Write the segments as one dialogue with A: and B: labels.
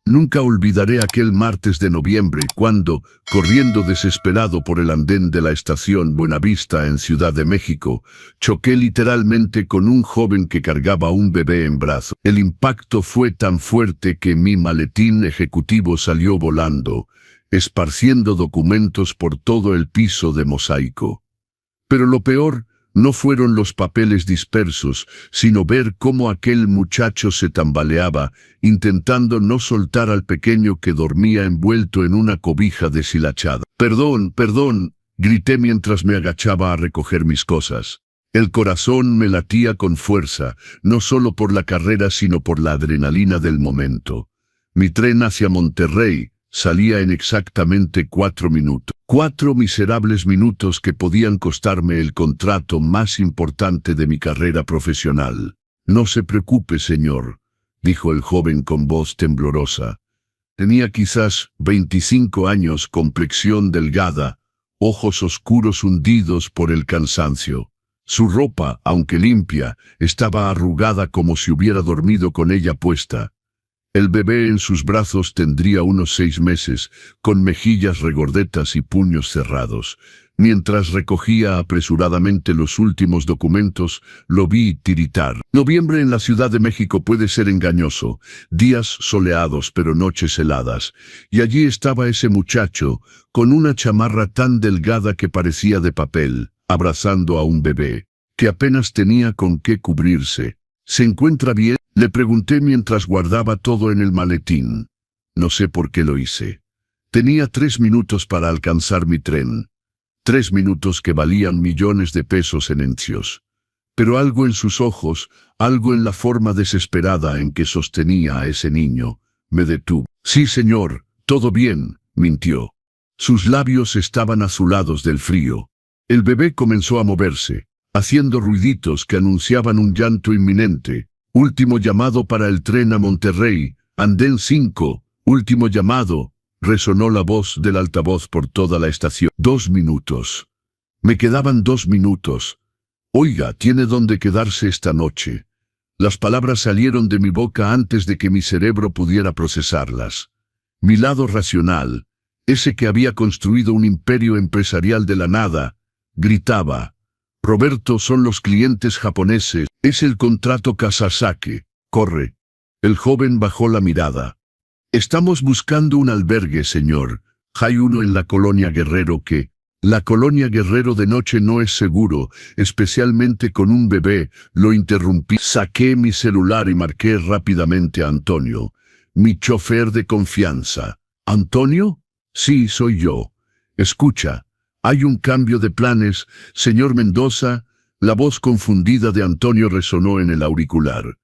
A: Nunca olvidaré aquel martes de noviembre cuando, corriendo desesperado por el andén de la estación Buenavista en Ciudad de México, choqué literalmente con un joven que cargaba un bebé en brazos. El impacto fue tan fuerte que mi maletín ejecutivo salió volando, esparciendo documentos por todo el piso de mosaico. Pero lo peor no fueron los papeles dispersos, sino ver cómo aquel muchacho se tambaleaba, intentando no soltar al pequeño que dormía envuelto en una cobija deshilachada. «Perdón, perdón», grité mientras me agachaba a recoger mis cosas. El corazón me latía con fuerza, no solo por la carrera sino por la adrenalina del momento. Mi tren hacia Monterrey salía en exactamente 4 minutos. 4 miserables minutos que podían costarme el contrato más importante de mi carrera profesional. «No se preocupe, señor», dijo el joven con voz temblorosa. Tenía quizás 25 años, complexión delgada, ojos oscuros hundidos por el cansancio. Su ropa, aunque limpia, estaba arrugada como si hubiera dormido con ella puesta. El bebé en sus brazos tendría unos 6 meses, con mejillas regordetas y puños cerrados. Mientras recogía apresuradamente los últimos documentos, lo vi tiritar. Noviembre en la Ciudad de México puede ser engañoso, días soleados pero noches heladas. Y allí estaba ese muchacho, con una chamarra tan delgada que parecía de papel, abrazando a un bebé, que apenas tenía con qué cubrirse. «¿Se encuentra bien?», le pregunté mientras guardaba todo en el maletín. No sé por qué lo hice. Tenía 3 minutos para alcanzar mi tren. 3 minutos que valían millones de pesos en encios. Pero algo en sus ojos, algo en la forma desesperada en que sostenía a ese niño, me detuvo. «Sí, señor, todo bien», mintió. Sus labios estaban azulados del frío. El bebé comenzó a moverse, haciendo ruiditos que anunciaban un llanto inminente. «Último llamado para el tren a Monterrey, andén 5, último llamado», resonó la voz del altavoz por toda la estación. 2 minutos. Me quedaban 2 minutos. «Oiga, tiene dónde quedarse esta noche». Las palabras salieron de mi boca antes de que mi cerebro pudiera procesarlas. Mi lado racional, ese que había construido un imperio empresarial de la nada, gritaba: «Roberto, son los clientes japoneses, es el contrato Kasasaki, corre». El joven bajó la mirada. «Estamos buscando un albergue, señor. Hay uno en la colonia Guerrero que...». «La colonia Guerrero de noche no es seguro, especialmente con un bebé», lo interrumpí. Saqué mi celular y marqué rápidamente a Antonio, mi chofer de confianza. «¿Antonio?» «Sí, soy yo. Escucha. Hay un cambio de planes, señor Mendoza». La voz confundida de Antonio resonó en el auricular.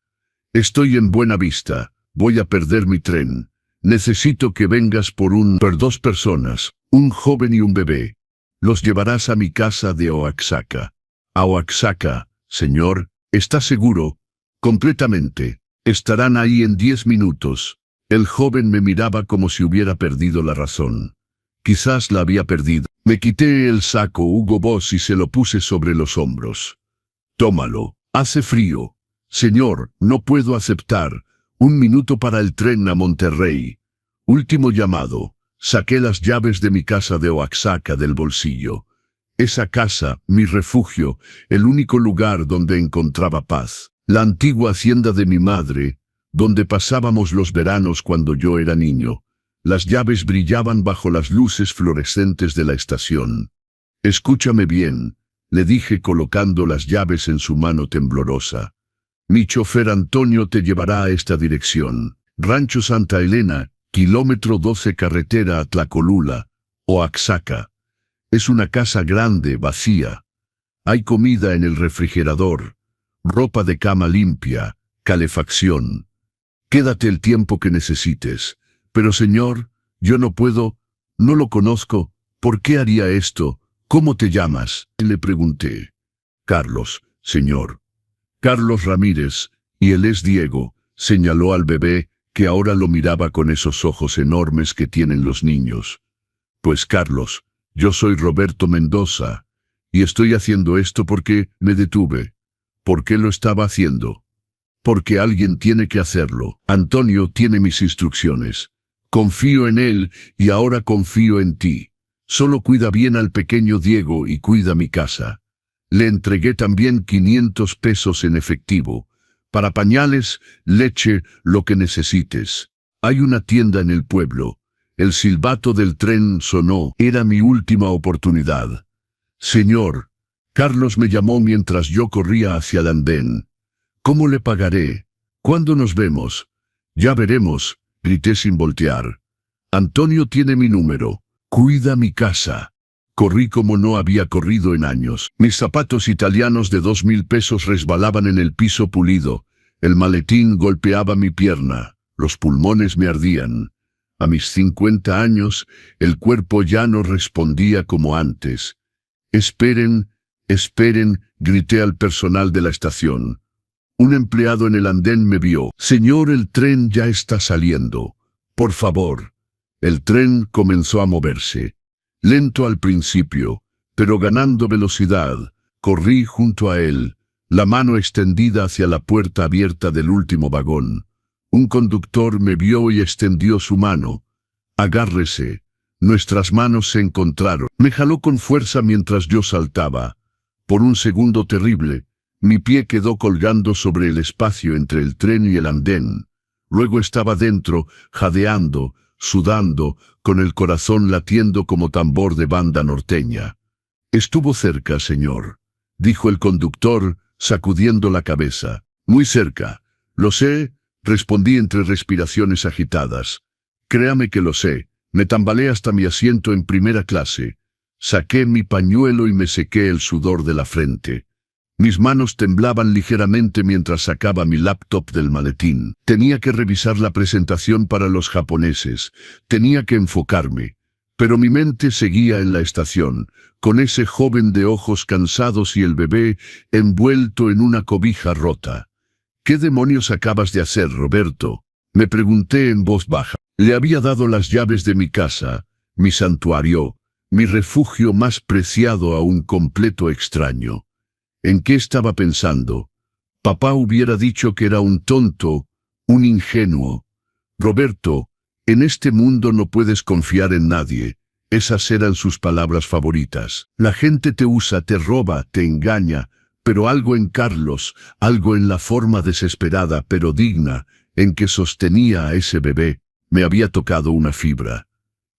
A: «Estoy en Buenavista. Voy a perder mi tren. Necesito que vengas por 2 personas, un joven y un bebé. Los llevarás a mi casa de Oaxaca». «¿A Oaxaca, señor? ¿Está seguro?» «Completamente. Estarán ahí en 10 minutos». El joven me miraba como si hubiera perdido la razón. Quizás la había perdido. Me quité el saco Hugo Boss y se lo puse sobre los hombros. «Tómalo. Hace frío». «Señor, no puedo aceptar. 1 minuto para el tren a Monterrey. Último llamado». Saqué las llaves de mi casa de Oaxaca del bolsillo. Esa casa, mi refugio, el único lugar donde encontraba paz. La antigua hacienda de mi madre, donde pasábamos los veranos cuando yo era niño. Las llaves brillaban bajo las luces fluorescentes de la estación. «Escúchame bien», le dije colocando las llaves en su mano temblorosa. «Mi chofer Antonio te llevará a esta dirección. Rancho Santa Elena, kilómetro 12 carretera a Tlacolula, Oaxaca. Es una casa grande, vacía. Hay comida en el refrigerador, ropa de cama limpia, calefacción. Quédate el tiempo que necesites. Pero señor, yo no puedo, no lo conozco. ¿Por qué haría esto? ¿Cómo te llamas?», le pregunté. «Carlos, señor». «Carlos Ramírez, y él es Diego», señaló al bebé, que ahora lo miraba con esos ojos enormes que tienen los niños. «Pues Carlos, yo soy Roberto Mendoza, y estoy haciendo esto porque me detuve». «¿Por qué lo estaba haciendo?». «Porque alguien tiene que hacerlo. Antonio tiene mis instrucciones. Confío en él y ahora confío en ti. Solo cuida bien al pequeño Diego y cuida mi casa. Le entregué también 500 pesos en efectivo. Para pañales, leche, lo que necesites. Hay una tienda en el pueblo. El silbato del tren sonó. Era mi última oportunidad. Señor, Carlos me llamó mientras yo corría hacia el andén. ¿Cómo le pagaré? ¿Cuándo nos vemos? Ya veremos, grité sin voltear. Antonio tiene mi número. Cuida mi casa. Corrí como no había corrido en años. Mis zapatos italianos de 2.000 pesos resbalaban en el piso pulido. El maletín golpeaba mi pierna. Los pulmones me ardían. A mis 50 años, el cuerpo ya no respondía como antes. Esperen, esperen, grité al personal de la estación. Un empleado en el andén me vio. Señor, el tren ya está saliendo. Por favor. El tren comenzó a moverse. Lento al principio, pero ganando velocidad. Corrí junto a él, la mano extendida hacia la puerta abierta del último vagón. Un conductor me vio y extendió su mano. Agárrese. Nuestras manos se encontraron. Me jaló con fuerza mientras yo saltaba. Por un segundo terrible, mi pie quedó colgando sobre el espacio entre el tren y el andén. Luego estaba dentro, jadeando, sudando, con el corazón latiendo como tambor de banda norteña. Estuvo cerca, señor, dijo el conductor, sacudiendo la cabeza. Muy cerca. Lo sé, respondí entre respiraciones agitadas. Créame que lo sé. Me tambaleé hasta mi asiento en primera clase. Saqué mi pañuelo y me sequé el sudor de la frente. Mis manos temblaban ligeramente mientras sacaba mi laptop del maletín. Tenía que revisar la presentación para los japoneses. Tenía que enfocarme. Pero mi mente seguía en la estación, con ese joven de ojos cansados y el bebé envuelto en una cobija rota. ¿Qué demonios acabas de hacer, Roberto? Me pregunté en voz baja. Le había dado las llaves de mi casa, mi santuario, mi refugio más preciado a un completo extraño. ¿En qué estaba pensando? Papá hubiera dicho que era un tonto, un ingenuo. Roberto, en este mundo no puedes confiar en nadie. Esas eran sus palabras favoritas. La gente te usa, te roba, te engaña, pero algo en Carlos, algo en la forma desesperada pero digna, en que sostenía a ese bebé, me había tocado una fibra.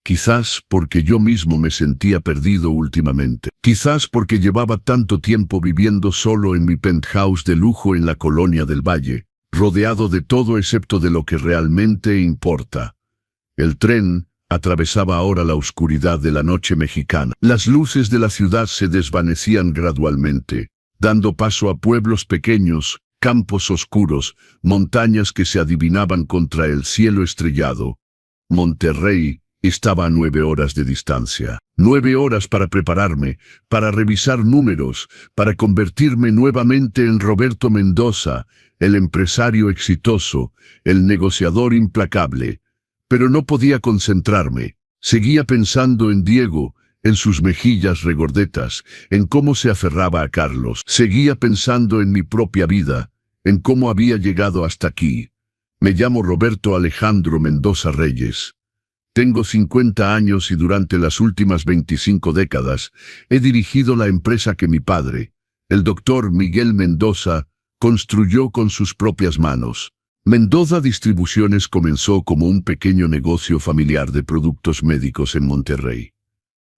A: Quizás porque yo mismo me sentía perdido últimamente. Quizás porque llevaba tanto tiempo viviendo solo en mi penthouse de lujo en la colonia del Valle, rodeado de todo excepto de lo que realmente importa. El tren atravesaba ahora la oscuridad de la noche mexicana. Las luces de la ciudad se desvanecían gradualmente, dando paso a pueblos pequeños, campos oscuros, montañas que se adivinaban contra el cielo estrellado. Monterrey estaba a 9 horas de distancia. 9 horas para prepararme, para revisar números, para convertirme nuevamente en Roberto Mendoza, el empresario exitoso, el negociador implacable. Pero no podía concentrarme. Seguía pensando en Diego, en sus mejillas regordetas, en cómo se aferraba a Carlos. Seguía pensando en mi propia vida, en cómo había llegado hasta aquí. Me llamo Roberto Alejandro Mendoza Reyes. Tengo 50 años y durante las últimas 25 décadas he dirigido la empresa que mi padre, el doctor Miguel Mendoza, construyó con sus propias manos. Mendoza Distribuciones comenzó como un pequeño negocio familiar de productos médicos en Monterrey.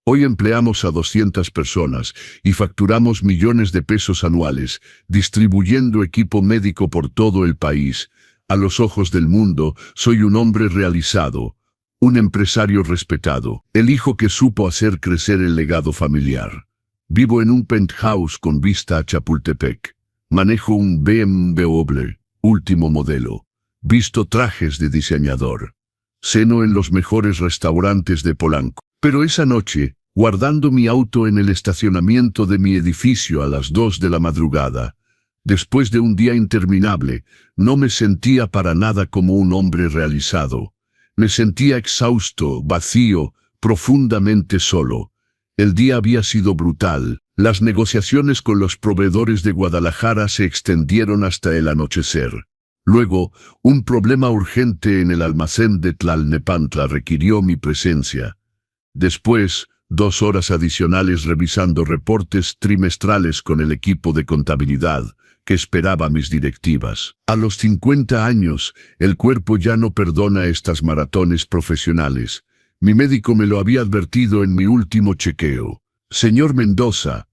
A: Hoy empleamos a 200 personas y facturamos millones de pesos anuales, distribuyendo equipo médico por todo el país. A los ojos del mundo, soy un hombre realizado, un empresario respetado, el hijo que supo hacer crecer el legado familiar. Vivo en un penthouse con vista a Chapultepec. Manejo un BMW, último modelo. Visto trajes de diseñador. Ceno en los mejores restaurantes de Polanco. Pero esa noche, guardando mi auto en el estacionamiento de mi edificio a las 2 de la madrugada, después de un día interminable, no me sentía para nada como un hombre realizado. Me sentía exhausto, vacío, profundamente solo. El día había sido brutal. Las negociaciones con los proveedores de Guadalajara se extendieron hasta el anochecer. Luego, un problema urgente en el almacén de Tlalnepantla requirió mi presencia. Después, 2 horas adicionales revisando reportes trimestrales con el equipo de contabilidad que esperaba mis directivas. A los 50 años, el cuerpo ya no perdona estas maratones profesionales. Mi médico me lo había advertido en mi último chequeo. Señor Mendoza,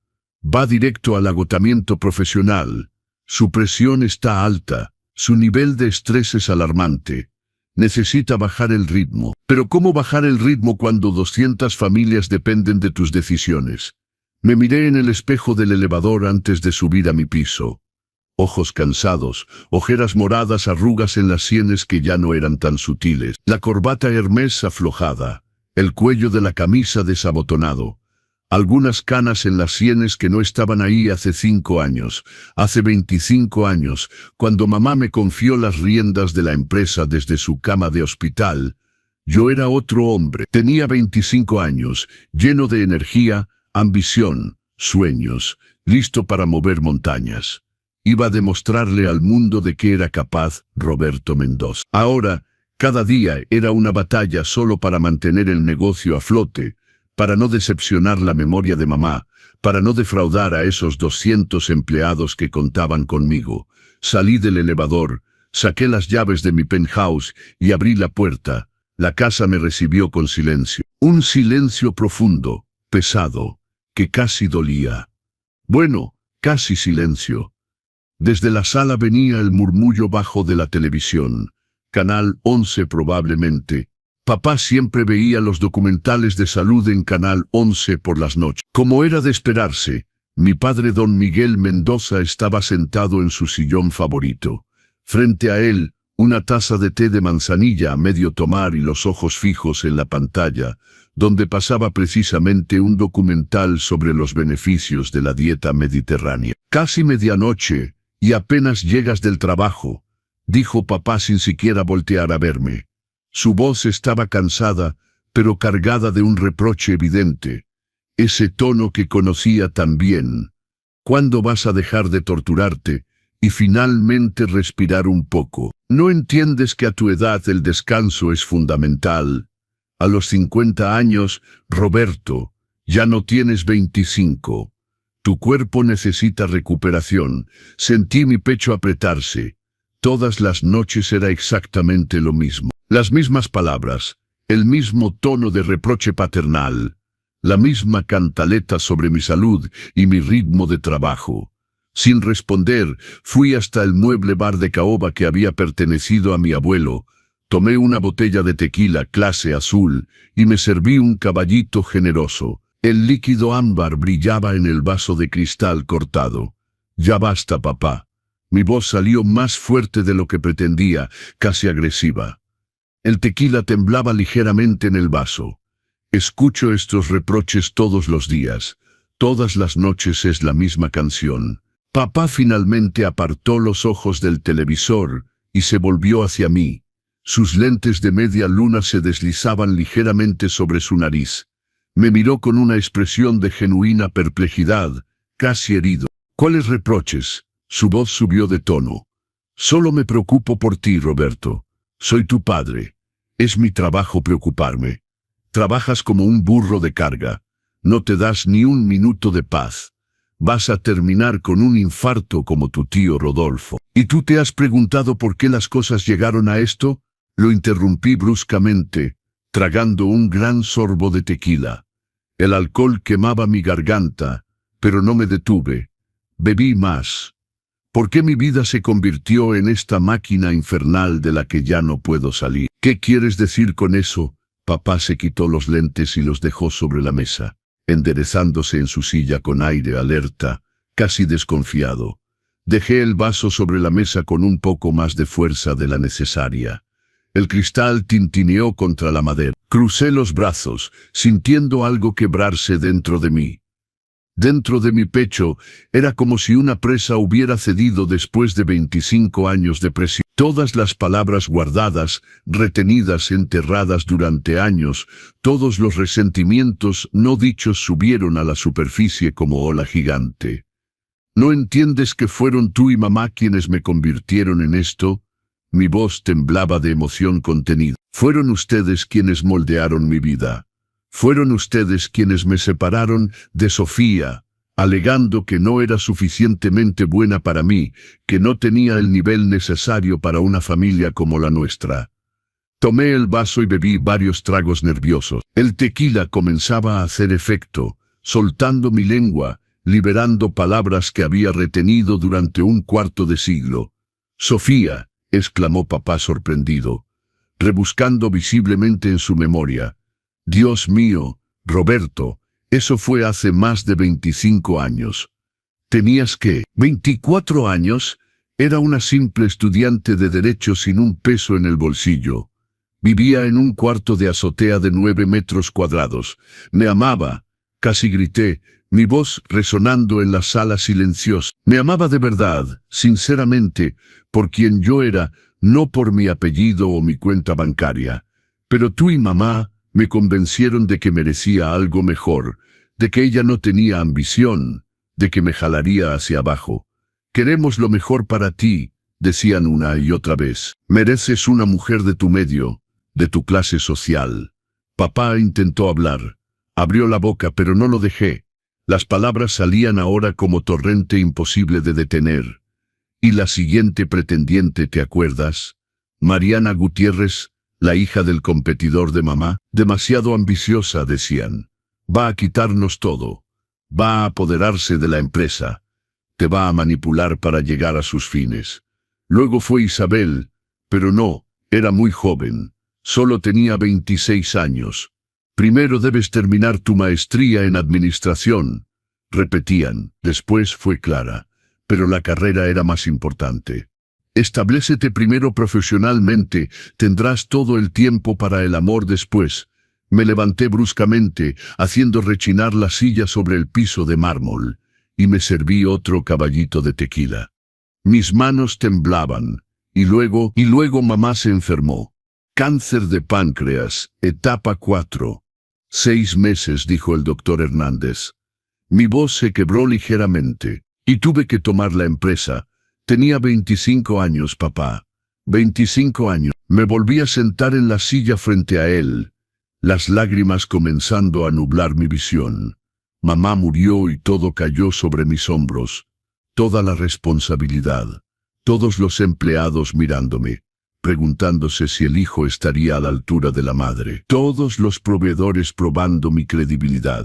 A: va directo al agotamiento profesional. Su presión está alta. Su nivel de estrés es alarmante. Necesita bajar el ritmo. Pero ¿cómo bajar el ritmo cuando 200 familias dependen de tus decisiones? Me miré en el espejo del elevador antes de subir a mi piso. Ojos cansados, ojeras moradas, arrugas en las sienes que ya no eran tan sutiles. La corbata Hermès aflojada, el cuello de la camisa desabotonado. Algunas canas en las sienes que no estaban ahí hace 5 años, hace 25 años, cuando mamá me confió las riendas de la empresa desde su cama de hospital. Yo era otro hombre, tenía 25 años, lleno de energía, ambición, sueños, listo para mover montañas. Iba a demostrarle al mundo de qué era capaz Roberto Mendoza. Ahora, cada día era una batalla solo para mantener el negocio a flote, para no decepcionar la memoria de mamá, para no defraudar a esos 200 empleados que contaban conmigo. Salí del elevador, saqué las llaves de mi penthouse y abrí la puerta. La casa me recibió con silencio. Un silencio profundo, pesado, que casi dolía. Bueno, casi silencio. Desde la sala venía el murmullo bajo de la televisión. Canal 11 probablemente. Papá siempre veía los documentales de salud en Canal 11 por las noches. Como era de esperarse, mi padre don Miguel Mendoza estaba sentado en su sillón favorito. Frente a él, una taza de té de manzanilla a medio tomar y los ojos fijos en la pantalla, donde pasaba precisamente un documental sobre los beneficios de la dieta mediterránea. Casi medianoche, y apenas llegas del trabajo, dijo papá sin siquiera voltear a verme. Su voz estaba cansada, pero cargada de un reproche evidente. Ese tono que conocía tan bien. ¿Cuándo vas a dejar de torturarte y finalmente respirar un poco? ¿No entiendes que a tu edad el descanso es fundamental? A los 50 años, Roberto, ya no tienes 25. Tu cuerpo necesita recuperación. Sentí mi pecho apretarse. Todas las noches era exactamente lo mismo. Las mismas palabras, el mismo tono de reproche paternal, la misma cantaleta sobre mi salud y mi ritmo de trabajo. Sin responder, fui hasta el mueble bar de caoba que había pertenecido a mi abuelo, tomé una botella de tequila clase azul y me serví un caballito generoso. El líquido ámbar brillaba en el vaso de cristal cortado. Ya basta, papá. Mi voz salió más fuerte de lo que pretendía, casi agresiva. El tequila temblaba ligeramente en el vaso. Escucho estos reproches todos los días. Todas las noches es la misma canción. Papá finalmente apartó los ojos del televisor y se volvió hacia mí. Sus lentes de media luna se deslizaban ligeramente sobre su nariz. Me miró con una expresión de genuina perplejidad, casi herido. ¿Cuáles reproches? Su voz subió de tono. Solo me preocupo por ti, Roberto. Soy tu padre. Es mi trabajo preocuparme. Trabajas como un burro de carga. No te das ni un minuto de paz. Vas a terminar con un infarto como tu tío Rodolfo. ¿Y tú te has preguntado por qué las cosas llegaron a esto? Lo interrumpí bruscamente, tragando un gran sorbo de tequila. El alcohol quemaba mi garganta, pero no me detuve. Bebí más. ¿Por qué mi vida se convirtió en esta máquina infernal de la que ya no puedo salir? ¿Qué quieres decir con eso? Papá se quitó los lentes y los dejó sobre la mesa, enderezándose en su silla con aire alerta, casi desconfiado. Dejé el vaso sobre la mesa con un poco más de fuerza de la necesaria. El cristal tintineó contra la madera. Crucé los brazos, sintiendo algo quebrarse dentro de mí. Dentro de mi pecho, era como si una presa hubiera cedido después de 25 años de presión. Todas las palabras guardadas, retenidas, enterradas durante años, todos los resentimientos no dichos subieron a la superficie como ola gigante. ¿No entiendes que fueron tú y mamá quienes me convirtieron en esto? Mi voz temblaba de emoción contenida. Fueron ustedes quienes moldearon mi vida. Fueron ustedes quienes me separaron de Sofía, alegando que no era suficientemente buena para mí, que no tenía el nivel necesario para una familia como la nuestra. Tomé el vaso y bebí varios tragos nerviosos. El tequila comenzaba a hacer efecto, soltando mi lengua, liberando palabras que había retenido durante un cuarto de siglo. «Sofía», exclamó papá sorprendido, rebuscando visiblemente en su memoria. «Dios mío, Roberto, eso fue hace más de 25 años. ¿Tenías qué? ¿24 años? Era una simple estudiante de Derecho sin un peso en el bolsillo. Vivía en un cuarto de azotea de 9 metros cuadrados. Me amaba», casi grité, mi voz resonando en la sala silenciosa. Me amaba de verdad, sinceramente, por quien yo era, no por mi apellido o mi cuenta bancaria. Pero tú y mamá me convencieron de que merecía algo mejor, de que ella no tenía ambición, de que me jalaría hacia abajo. «Queremos lo mejor para ti», decían una y otra vez. «Mereces una mujer de tu medio, de tu clase social». Papá intentó hablar. Abrió la boca, pero no lo dejé. Las palabras salían ahora como torrente imposible de detener. «Y la siguiente pretendiente, ¿te acuerdas? Mariana Gutiérrez, la hija del competidor de mamá, demasiado ambiciosa», decían. «Va a quitarnos todo. Va a apoderarse de la empresa. Te va a manipular para llegar a sus fines». Luego fue Isabel, pero no, era muy joven. Solo tenía 26 años. «Primero debes terminar tu maestría en administración», repetían. Después fue Clara, pero la carrera era más importante. «Establécete primero profesionalmente, tendrás todo el tiempo para el amor después». Me levanté bruscamente, haciendo rechinar la silla sobre el piso de mármol, y me serví otro caballito de tequila. Mis manos temblaban, y luego mamá se enfermó. «Cáncer de páncreas, etapa 4. 6 meses», dijo el doctor Hernández. Mi voz se quebró ligeramente, y tuve que tomar la empresa. Tenía 25 años, papá. 25 años. Me volví a sentar en la silla frente a él, las lágrimas comenzando a nublar mi visión. Mamá murió y todo cayó sobre mis hombros. Toda la responsabilidad. Todos los empleados mirándome, preguntándose si el hijo estaría a la altura de la madre. Todos los proveedores probando mi credibilidad.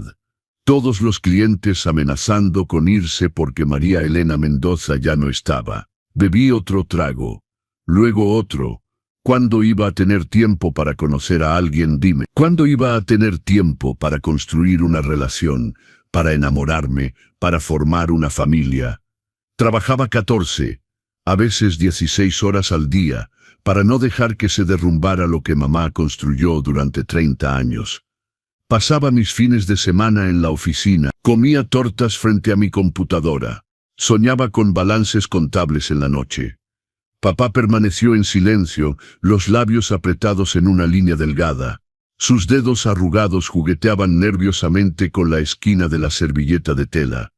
A: Todos los clientes amenazando con irse porque María Elena Mendoza ya no estaba. Bebí otro trago. Luego otro. ¿Cuándo iba a tener tiempo para conocer a alguien? Dime. ¿Cuándo iba a tener tiempo para construir una relación, para enamorarme, para formar una familia? Trabajaba 14, a veces 16 horas al día, para no dejar que se derrumbara lo que mamá construyó durante 30 años. Pasaba mis fines de semana en la oficina, comía tortas frente a mi computadora, soñaba con balances contables en la noche. Papá permaneció en silencio, los labios apretados en una línea delgada. Sus dedos arrugados jugueteaban nerviosamente con la esquina de la servilleta de tela.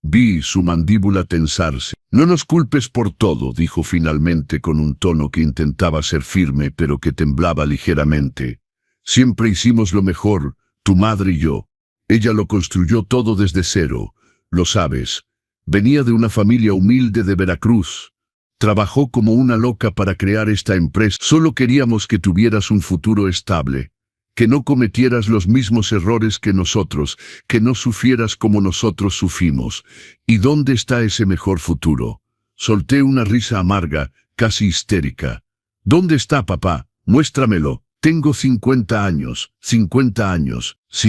A: Vi su mandíbula tensarse. «No nos culpes por todo», dijo finalmente con un tono que intentaba ser firme pero que temblaba ligeramente. «Siempre hicimos lo mejor, tu madre y yo. Ella lo construyó todo desde cero, lo sabes. Venía de una familia humilde de Veracruz. Trabajó como una loca para crear esta empresa. Solo queríamos que tuvieras un futuro estable, que no cometieras los mismos errores que nosotros, que no sufrieras como nosotros sufrimos. ¿Y dónde está ese mejor futuro?». Solté una risa amarga, casi histérica. «¿Dónde está, papá? Muéstramelo. Tengo 50 años, sin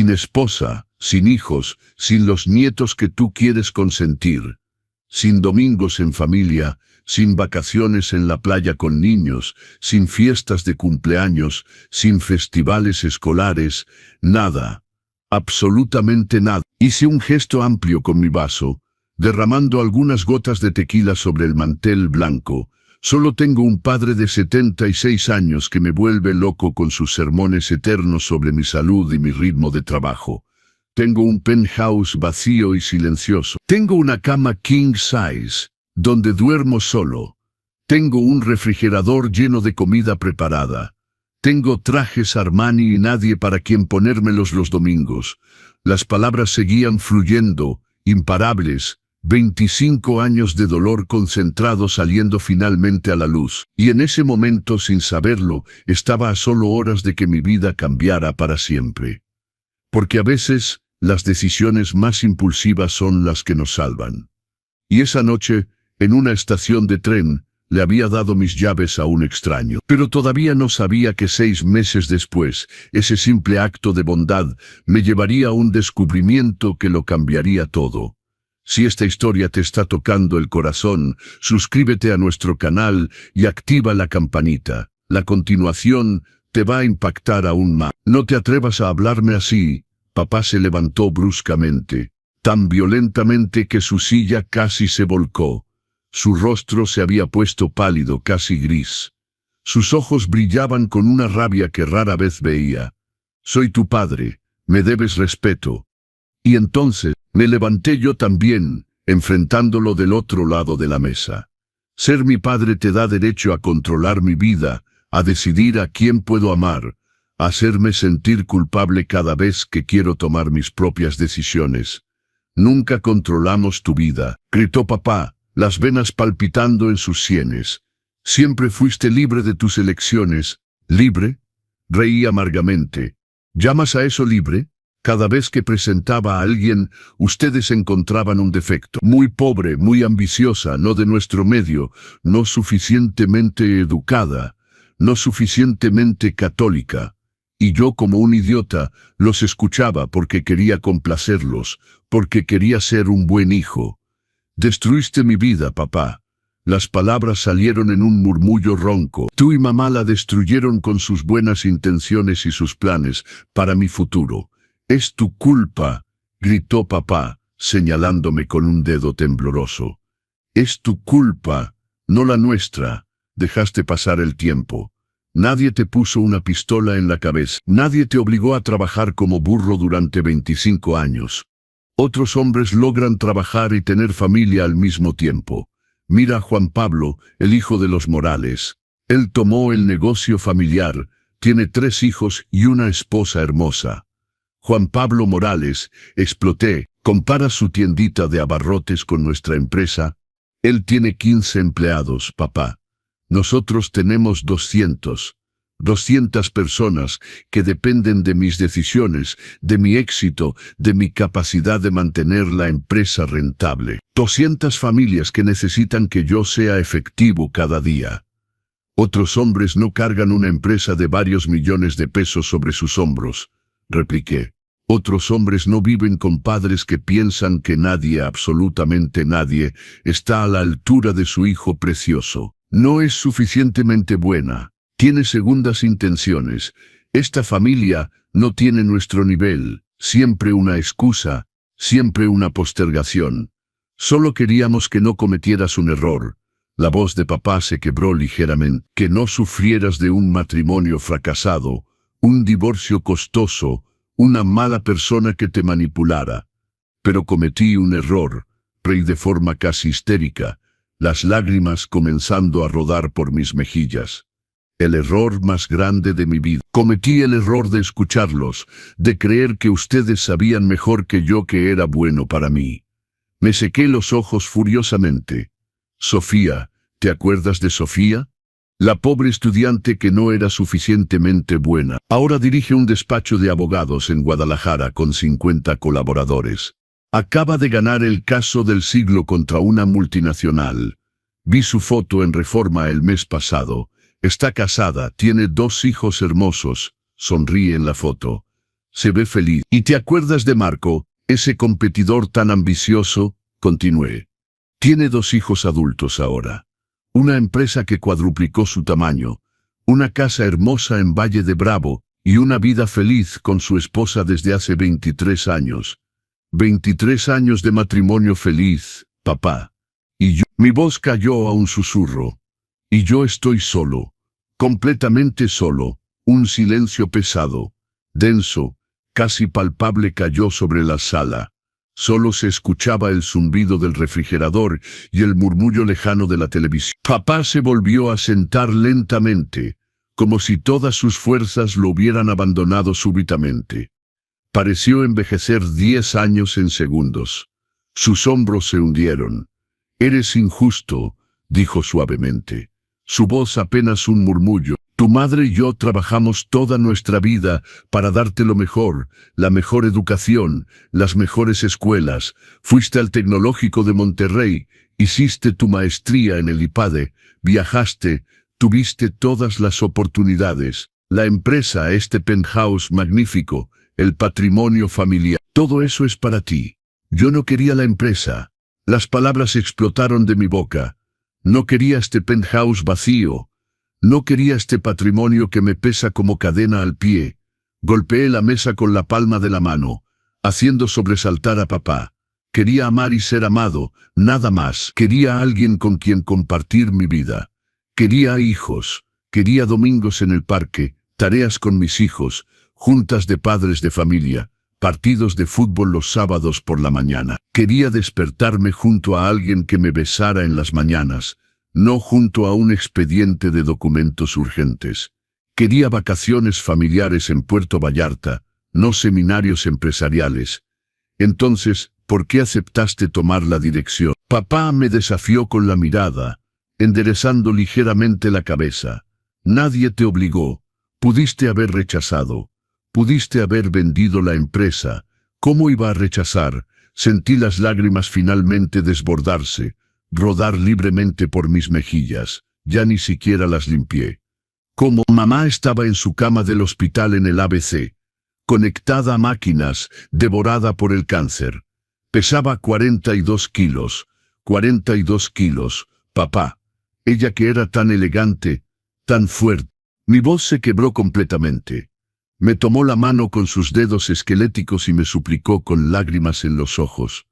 A: esposa, sin hijos, sin los nietos que tú quieres consentir, sin domingos en familia, sin vacaciones en la playa con niños, sin fiestas de cumpleaños, sin festivales escolares, nada, absolutamente nada». Hice un gesto amplio con mi vaso, derramando algunas gotas de tequila sobre el mantel blanco. «Solo tengo un padre de 76 años que me vuelve loco con sus sermones eternos sobre mi salud y mi ritmo de trabajo. Tengo un penthouse vacío y silencioso. Tengo una cama king size, donde duermo solo. Tengo un refrigerador lleno de comida preparada. Tengo trajes Armani y nadie para quien ponérmelos los domingos. Las palabras seguían fluyendo, imparables. 25 años de dolor concentrado saliendo finalmente a la luz. Y en ese momento, sin saberlo, estaba a solo horas de que mi vida cambiara para siempre. Porque a veces, las decisiones más impulsivas son las que nos salvan. Y esa noche, en una estación de tren, le había dado mis llaves a un extraño. Pero todavía no sabía que 6 meses después, ese simple acto de bondad me llevaría a un descubrimiento que lo cambiaría todo. Si esta historia te está tocando el corazón, suscríbete a nuestro canal y activa la campanita. La continuación te va a impactar aún más. No te atrevas a hablarme así. Papá se levantó bruscamente, tan violentamente que su silla casi se volcó. Su rostro se había puesto pálido, casi gris. Sus ojos brillaban con una rabia que rara vez veía. Soy tu padre, me debes respeto. Y entonces, me levanté yo también, enfrentándolo del otro lado de la mesa. Ser mi padre te da derecho a controlar mi vida, a decidir a quién puedo amar, a hacerme sentir culpable cada vez que quiero tomar mis propias decisiones. Nunca controlamos tu vida, gritó papá, las venas palpitando en sus sienes. Siempre fuiste libre de tus elecciones. ¿Libre? Reí amargamente. ¿Llamas a eso libre? Cada vez que presentaba a alguien, ustedes encontraban un defecto. Muy pobre, muy ambiciosa, no de nuestro medio, no suficientemente educada, no suficientemente católica. Y yo, como un idiota, los escuchaba porque quería complacerlos, porque quería ser un buen hijo. Destruiste mi vida, papá. Las palabras salieron en un murmullo ronco. Tú y mamá la destruyeron con sus buenas intenciones y sus planes para mi futuro. Es tu culpa, gritó papá, señalándome con un dedo tembloroso. Es tu culpa, no la nuestra. Dejaste pasar el tiempo. Nadie te puso una pistola en la cabeza. Nadie te obligó a trabajar como burro durante 25 años. Otros hombres logran trabajar y tener familia al mismo tiempo. Mira a Juan Pablo, el hijo de los Morales. Él tomó el negocio familiar, tiene 3 hijos y una esposa hermosa. Juan Pablo Morales, exploté, compara su tiendita de abarrotes con nuestra empresa. Él tiene 15 empleados, papá. Nosotros tenemos 200 personas que dependen de mis decisiones, de mi éxito, de mi capacidad de mantener la empresa rentable. 200 familias que necesitan que yo sea efectivo cada día. Otros hombres no cargan una empresa de varios millones de pesos sobre sus hombros, repliqué. Otros hombres no viven con padres que piensan que nadie, absolutamente nadie, está a la altura de su hijo precioso. No es suficientemente buena. Tiene segundas intenciones. Esta familia no tiene nuestro nivel. Siempre una excusa, siempre una postergación. Solo queríamos que no cometieras un error. La voz de papá se quebró ligeramente. Que no sufrieras de un matrimonio fracasado, un divorcio costoso, una mala persona que te manipulara. Pero cometí un error, reí de forma casi histérica, las lágrimas comenzando a rodar por mis mejillas. El error más grande de mi vida. Cometí el error de escucharlos, de creer que ustedes sabían mejor que yo que era bueno para mí. Me sequé los ojos furiosamente. Sofía, ¿te acuerdas de Sofía? La pobre estudiante que no era suficientemente buena. Ahora dirige un despacho de abogados en Guadalajara con 50 colaboradores. Acaba de ganar el caso del siglo contra una multinacional. Vi su foto en Reforma el mes pasado. Está casada, tiene 2 hijos hermosos. Sonríe en la foto. Se ve feliz. ¿Y te acuerdas de Marco, ese competidor tan ambicioso? Continué. Tiene 2 hijos adultos ahora. Una empresa que cuadruplicó su tamaño, una casa hermosa en Valle de Bravo y una vida feliz con su esposa desde hace 23 años. 23 años de matrimonio feliz, papá. Y yo, mi voz cayó a un susurro. Y yo estoy solo, completamente solo. Un silencio pesado, denso, casi palpable cayó sobre la sala. Solo se escuchaba el zumbido del refrigerador y el murmullo lejano de la televisión. Papá se volvió a sentar lentamente, como si todas sus fuerzas lo hubieran abandonado súbitamente. Pareció envejecer 10 años en segundos. Sus hombros se hundieron. «Eres injusto», dijo suavemente. Su voz apenas un murmullo. «Tu madre y yo trabajamos toda nuestra vida para darte lo mejor, la mejor educación, las mejores escuelas. Fuiste al Tecnológico de Monterrey, hiciste tu maestría en el IPADE, viajaste, tuviste todas las oportunidades, la empresa, este penthouse magnífico, el patrimonio familiar. Todo eso es para ti. Yo no quería la empresa». Las palabras explotaron de mi boca. No quería este penthouse vacío. No quería este patrimonio que me pesa como cadena al pie. Golpeé la mesa con la palma de la mano, haciendo sobresaltar a papá. Quería amar y ser amado, nada más. Quería a alguien con quien compartir mi vida. Quería hijos. Quería domingos en el parque, tareas con mis hijos, juntas de padres de familia, partidos de fútbol los sábados por la mañana. Quería despertarme junto a alguien que me besara en las mañanas, no junto a un expediente de documentos urgentes. Quería vacaciones familiares en Puerto Vallarta, no seminarios empresariales. Entonces, ¿por qué aceptaste tomar la dirección? Papá me desafió con la mirada, enderezando ligeramente la cabeza. Nadie te obligó. Pudiste haber rechazado. Pudiste haber vendido la empresa. ¿Cómo iba a rechazar? Sentí las lágrimas finalmente desbordarse, rodar libremente por mis mejillas. Ya ni siquiera las limpié. Como mamá estaba en su cama del hospital en el ABC, conectada a máquinas, devorada por el cáncer. Pesaba 42 kilos. 42 kilos, papá. Ella que era tan elegante, tan fuerte. Mi voz se quebró completamente. Me tomó la mano con sus dedos esqueléticos y me suplicó con lágrimas en los ojos.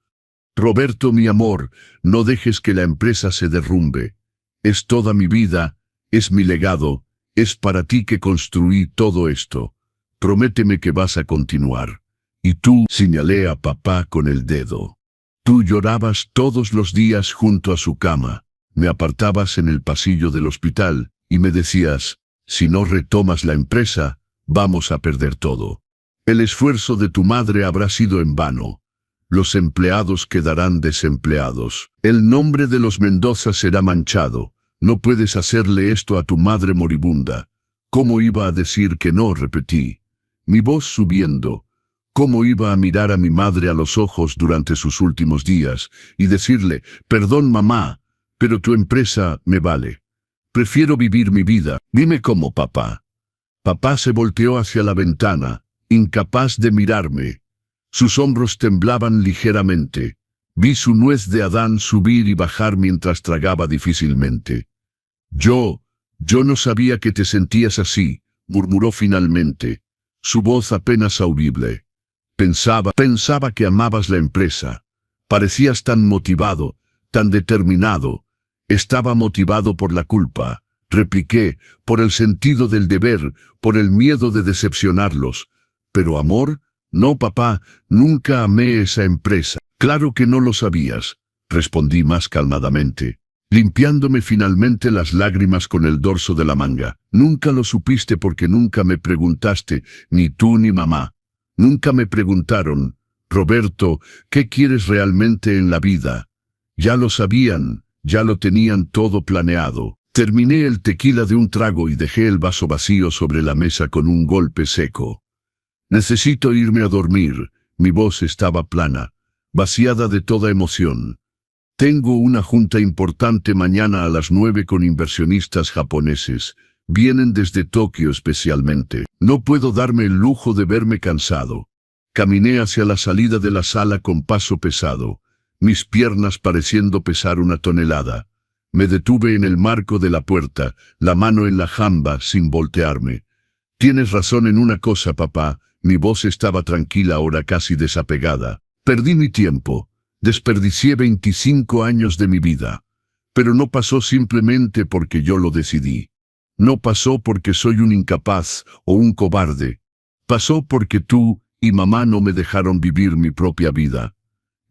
A: «Roberto, mi amor, no dejes que la empresa se derrumbe. Es toda mi vida, es mi legado, es para ti que construí todo esto. Prométeme que vas a continuar». Y tú, señalé a papá con el dedo. Tú llorabas todos los días junto a su cama. Me apartabas en el pasillo del hospital y me decías, «Si no retomas la empresa, vamos a perder todo. El esfuerzo de tu madre habrá sido en vano. Los empleados quedarán desempleados. El nombre de los Mendoza será manchado. No puedes hacerle esto a tu madre moribunda». ¿Cómo iba a decir que no? Repetí, mi voz subiendo. ¿Cómo iba a mirar a mi madre a los ojos durante sus últimos días y decirle, «Perdón, mamá, pero tu empresa me vale. Prefiero vivir mi vida». Dime cómo, papá. Papá se volteó hacia la ventana, incapaz de mirarme. Sus hombros temblaban ligeramente. Vi su nuez de Adán subir y bajar mientras tragaba difícilmente. Yo no sabía que te sentías así», murmuró finalmente, su voz apenas audible. Pensaba que amabas la empresa. Parecías tan motivado, tan determinado. Estaba motivado por la culpa, repliqué, por el sentido del deber, por el miedo de decepcionarlos. ¿Pero amor? No, papá, nunca amé esa empresa. Claro que no lo sabías, respondí más calmadamente, limpiándome finalmente las lágrimas con el dorso de la manga. Nunca lo supiste porque nunca me preguntaste, ni tú ni mamá. Nunca me preguntaron, «Roberto, ¿qué quieres realmente en la vida?» Ya lo sabían, ya lo tenían todo planeado. Terminé el tequila de un trago y dejé el vaso vacío sobre la mesa con un golpe seco. «Necesito irme a dormir». Mi voz estaba plana, vaciada de toda emoción. «Tengo una junta importante mañana a las 9 con inversionistas japoneses. Vienen desde Tokio especialmente. No puedo darme el lujo de verme cansado». Caminé hacia la salida de la sala con paso pesado, mis piernas pareciendo pesar 1 tonelada. Me detuve en el marco de la puerta, la mano en la jamba, sin voltearme. «Tienes razón en una cosa, papá». Mi voz estaba tranquila, ahora casi desapegada. «Perdí mi tiempo. Desperdicié 25 años de mi vida. Pero no pasó simplemente porque yo lo decidí. No pasó porque soy un incapaz o un cobarde. Pasó porque tú y mamá no me dejaron vivir mi propia vida.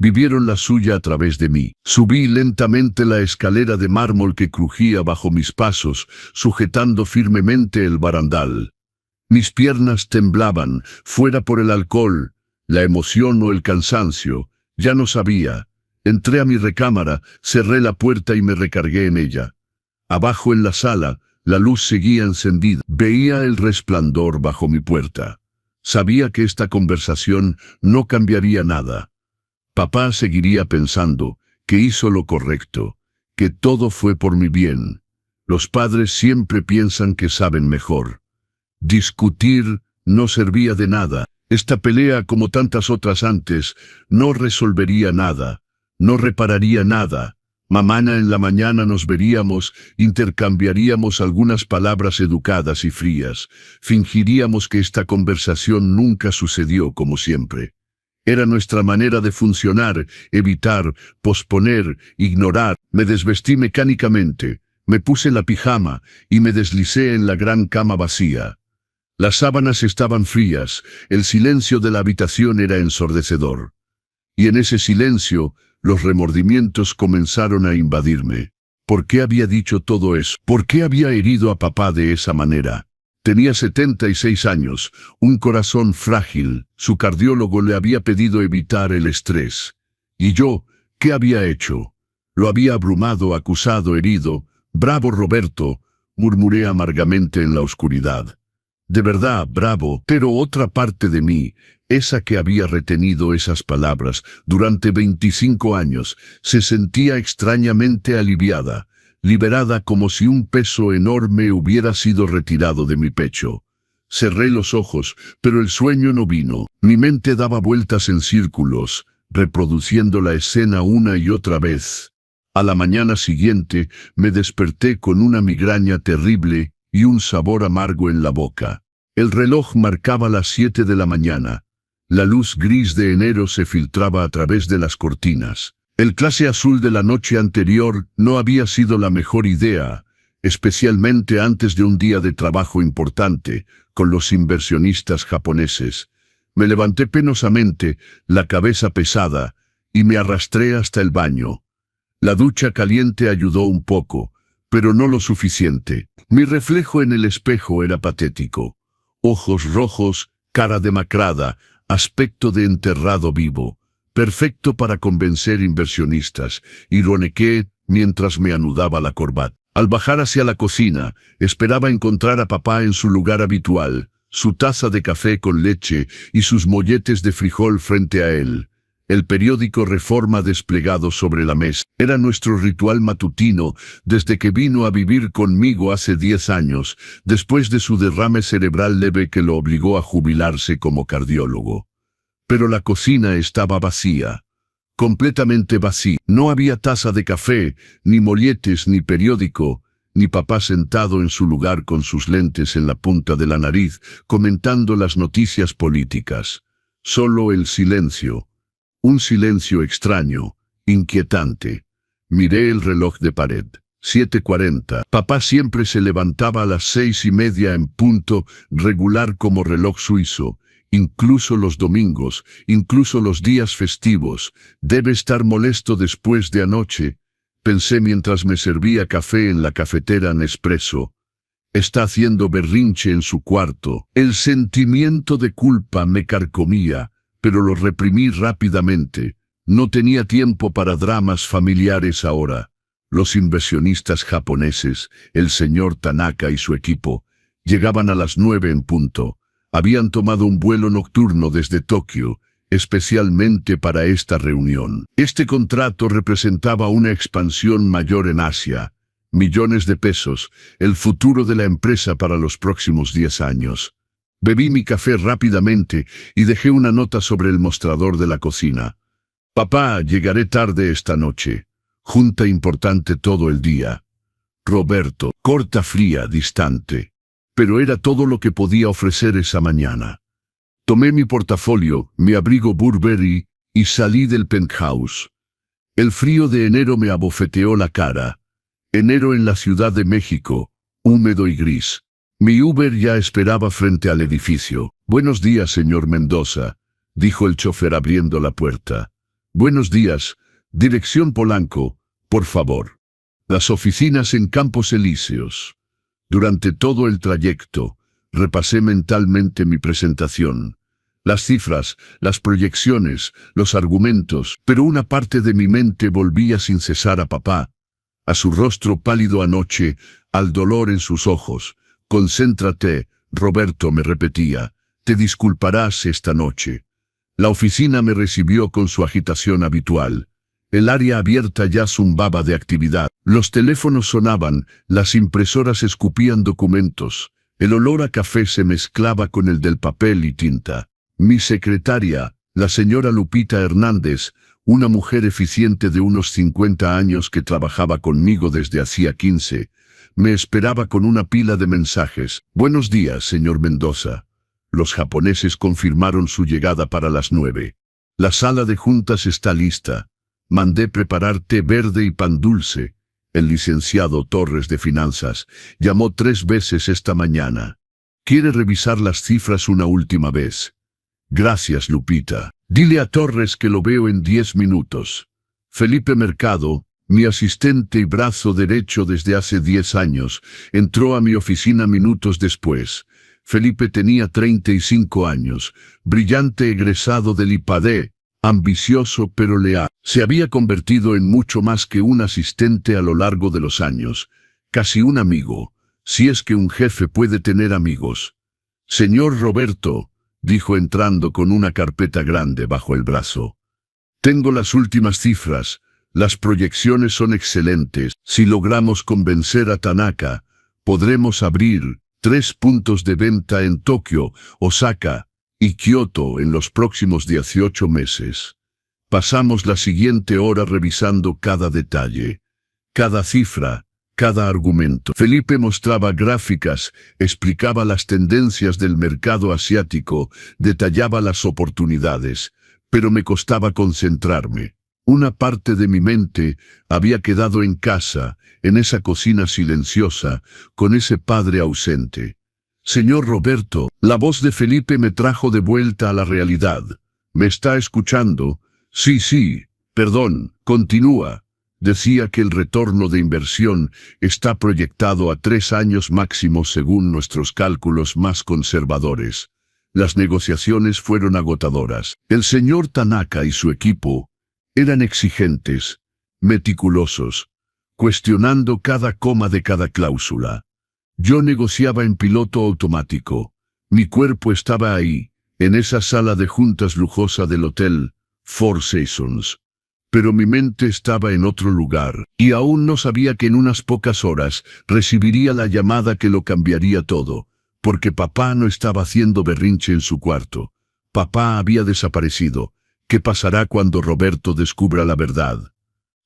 A: vivieron la suya a través de mí. Subí lentamente la escalera de mármol que crujía bajo mis pasos, sujetando firmemente el barandal. Mis piernas temblaban, fuera por el alcohol, la emoción o el cansancio, ya no sabía. Entré a mi recámara, cerré la puerta y me recargué en ella. Abajo en la sala, la luz seguía encendida. Veía el resplandor bajo mi puerta. Sabía que esta conversación no cambiaría nada. Papá seguiría pensando que hizo lo correcto, que todo fue por mi bien. Los padres siempre piensan que saben mejor. Discutir no servía de nada. Esta pelea, como tantas otras antes, no resolvería nada, no repararía nada. Mañana en la mañana nos veríamos, intercambiaríamos algunas palabras educadas y frías. Fingiríamos que esta conversación nunca sucedió como siempre. Era nuestra manera de funcionar, evitar, posponer, ignorar. Me desvestí mecánicamente, me puse la pijama y me deslicé en la gran cama vacía. Las sábanas estaban frías, el silencio de la habitación era ensordecedor. Y en ese silencio, los remordimientos comenzaron a invadirme. ¿Por qué había dicho todo eso? ¿Por qué había herido a papá de esa manera? Tenía 76 años, un corazón frágil. Su cardiólogo le había pedido evitar el estrés. ¿Y yo, qué había hecho? Lo había abrumado, acusado, herido. «Bravo, Roberto», murmuré amargamente en la oscuridad. De verdad, bravo, pero otra parte de mí, esa que había retenido esas palabras durante 25 años, se sentía extrañamente aliviada, liberada como si un peso enorme hubiera sido retirado de mi pecho. Cerré los ojos, pero el sueño no vino. Mi mente daba vueltas en círculos, reproduciendo la escena una y otra vez. A la mañana siguiente me desperté con una migraña terrible y un sabor amargo en la boca. El reloj marcaba las 7 de la mañana. La luz gris de enero se filtraba a través de las cortinas. El clase azul de la noche anterior no había sido la mejor idea, especialmente antes de un día de trabajo importante con los inversionistas japoneses. Me levanté penosamente, la cabeza pesada, y me arrastré hasta el baño. La ducha caliente ayudó un poco, pero no lo suficiente. Mi reflejo en el espejo era patético. Ojos rojos, cara demacrada, aspecto de enterrado vivo. Perfecto para convencer inversionistas, ironiqué mientras me anudaba la corbata. Al bajar hacia la cocina, esperaba encontrar a papá en su lugar habitual, su taza de café con leche y sus molletes de frijol frente a él. El periódico Reforma desplegado sobre la mesa. Era nuestro ritual matutino desde que vino a vivir conmigo hace 10 años, después de su derrame cerebral leve que lo obligó a jubilarse como cardiólogo. Pero la cocina estaba vacía, completamente vacía. No había taza de café, ni molletes, ni periódico, ni papá sentado en su lugar con sus lentes en la punta de la nariz, comentando las noticias políticas. Solo el silencio. Un silencio extraño, inquietante. Miré el reloj de pared. 7:40. Papá siempre se levantaba a las 6:30 en punto, regular como reloj suizo. Incluso los domingos, incluso los días festivos. Debe estar molesto después de anoche, pensé mientras me servía café en la cafetera Nespresso. Está haciendo berrinche en su cuarto. El sentimiento de culpa me carcomía, pero lo reprimí rápidamente. No tenía tiempo para dramas familiares ahora. Los inversionistas japoneses, el señor Tanaka y su equipo, llegaban a las 9 en punto. Habían tomado un vuelo nocturno desde Tokio, especialmente para esta reunión. Este contrato representaba una expansión mayor en Asia. Millones de pesos, el futuro de la empresa para los próximos 10 años. Bebí mi café rápidamente y dejé una nota sobre el mostrador de la cocina. Papá, llegaré tarde esta noche. Junta importante todo el día. Roberto, corta, fría, distante. Pero era todo lo que podía ofrecer esa mañana. Tomé mi portafolio, mi abrigo Burberry, y salí del penthouse. El frío de enero me abofeteó la cara. Enero en la Ciudad de México, húmedo y gris. Mi Uber ya esperaba frente al edificio. Buenos días, señor Mendoza, dijo el chofer abriendo la puerta. Buenos días, dirección Polanco, por favor. Las oficinas en Campos Elíseos. Durante todo el trayecto, repasé mentalmente mi presentación. Las cifras, las proyecciones, los argumentos, pero una parte de mi mente volvía sin cesar a papá, a su rostro pálido anoche, al dolor en sus ojos. Concéntrate, Roberto, me repetía, te disculparás esta noche. La oficina me recibió con su agitación habitual. El área abierta ya zumbaba de actividad. Los teléfonos sonaban, las impresoras escupían documentos. El olor a café se mezclaba con el del papel y tinta. Mi secretaria, la señora Lupita Hernández, una mujer eficiente de unos 50 años que trabajaba conmigo desde hacía 15, me esperaba con una pila de mensajes. Buenos días, señor Mendoza. Los japoneses confirmaron su llegada para las 9. La sala de juntas está lista. Mandé preparar té verde y pan dulce. El licenciado Torres de Finanzas llamó 3 veces esta mañana. Quiere revisar las cifras una última vez. Gracias, Lupita. Dile a Torres que lo veo en 10 minutos. Felipe Mercado, mi asistente y brazo derecho desde hace 10 años, entró a mi oficina minutos después. Felipe tenía 35 años, brillante egresado del IPADE, ambicioso pero leal. Se había convertido en mucho más que un asistente a lo largo de los años, casi un amigo, si es que un jefe puede tener amigos. Señor Roberto, dijo entrando con una carpeta grande bajo el brazo. Tengo las últimas cifras, las proyecciones son excelentes. Si logramos convencer a Tanaka, podremos abrir 3 puntos de venta en Tokio, Osaka y Kioto en los próximos 18 meses. Pasamos la siguiente hora revisando cada detalle, cada cifra, cada argumento. Felipe mostraba gráficas, explicaba las tendencias del mercado asiático, detallaba las oportunidades, pero me costaba concentrarme. Una parte de mi mente había quedado en casa, en esa cocina silenciosa, con ese padre ausente. Señor Roberto, la voz de Felipe me trajo de vuelta a la realidad. ¿Me está escuchando? Sí, perdón, continúa. Decía que el retorno de inversión está proyectado a 3 años máximo según nuestros cálculos más conservadores. Las negociaciones fueron agotadoras. El señor Tanaka y su equipo eran exigentes, meticulosos, cuestionando cada coma de cada cláusula. Yo negociaba en piloto automático. Mi cuerpo estaba ahí, en esa sala de juntas lujosa del hotel Four Seasons. Pero mi mente estaba en otro lugar, y aún no sabía que en unas pocas horas recibiría la llamada que lo cambiaría todo, porque papá no estaba haciendo berrinche en su cuarto. Papá había desaparecido. ¿Qué pasará cuando Roberto descubra la verdad?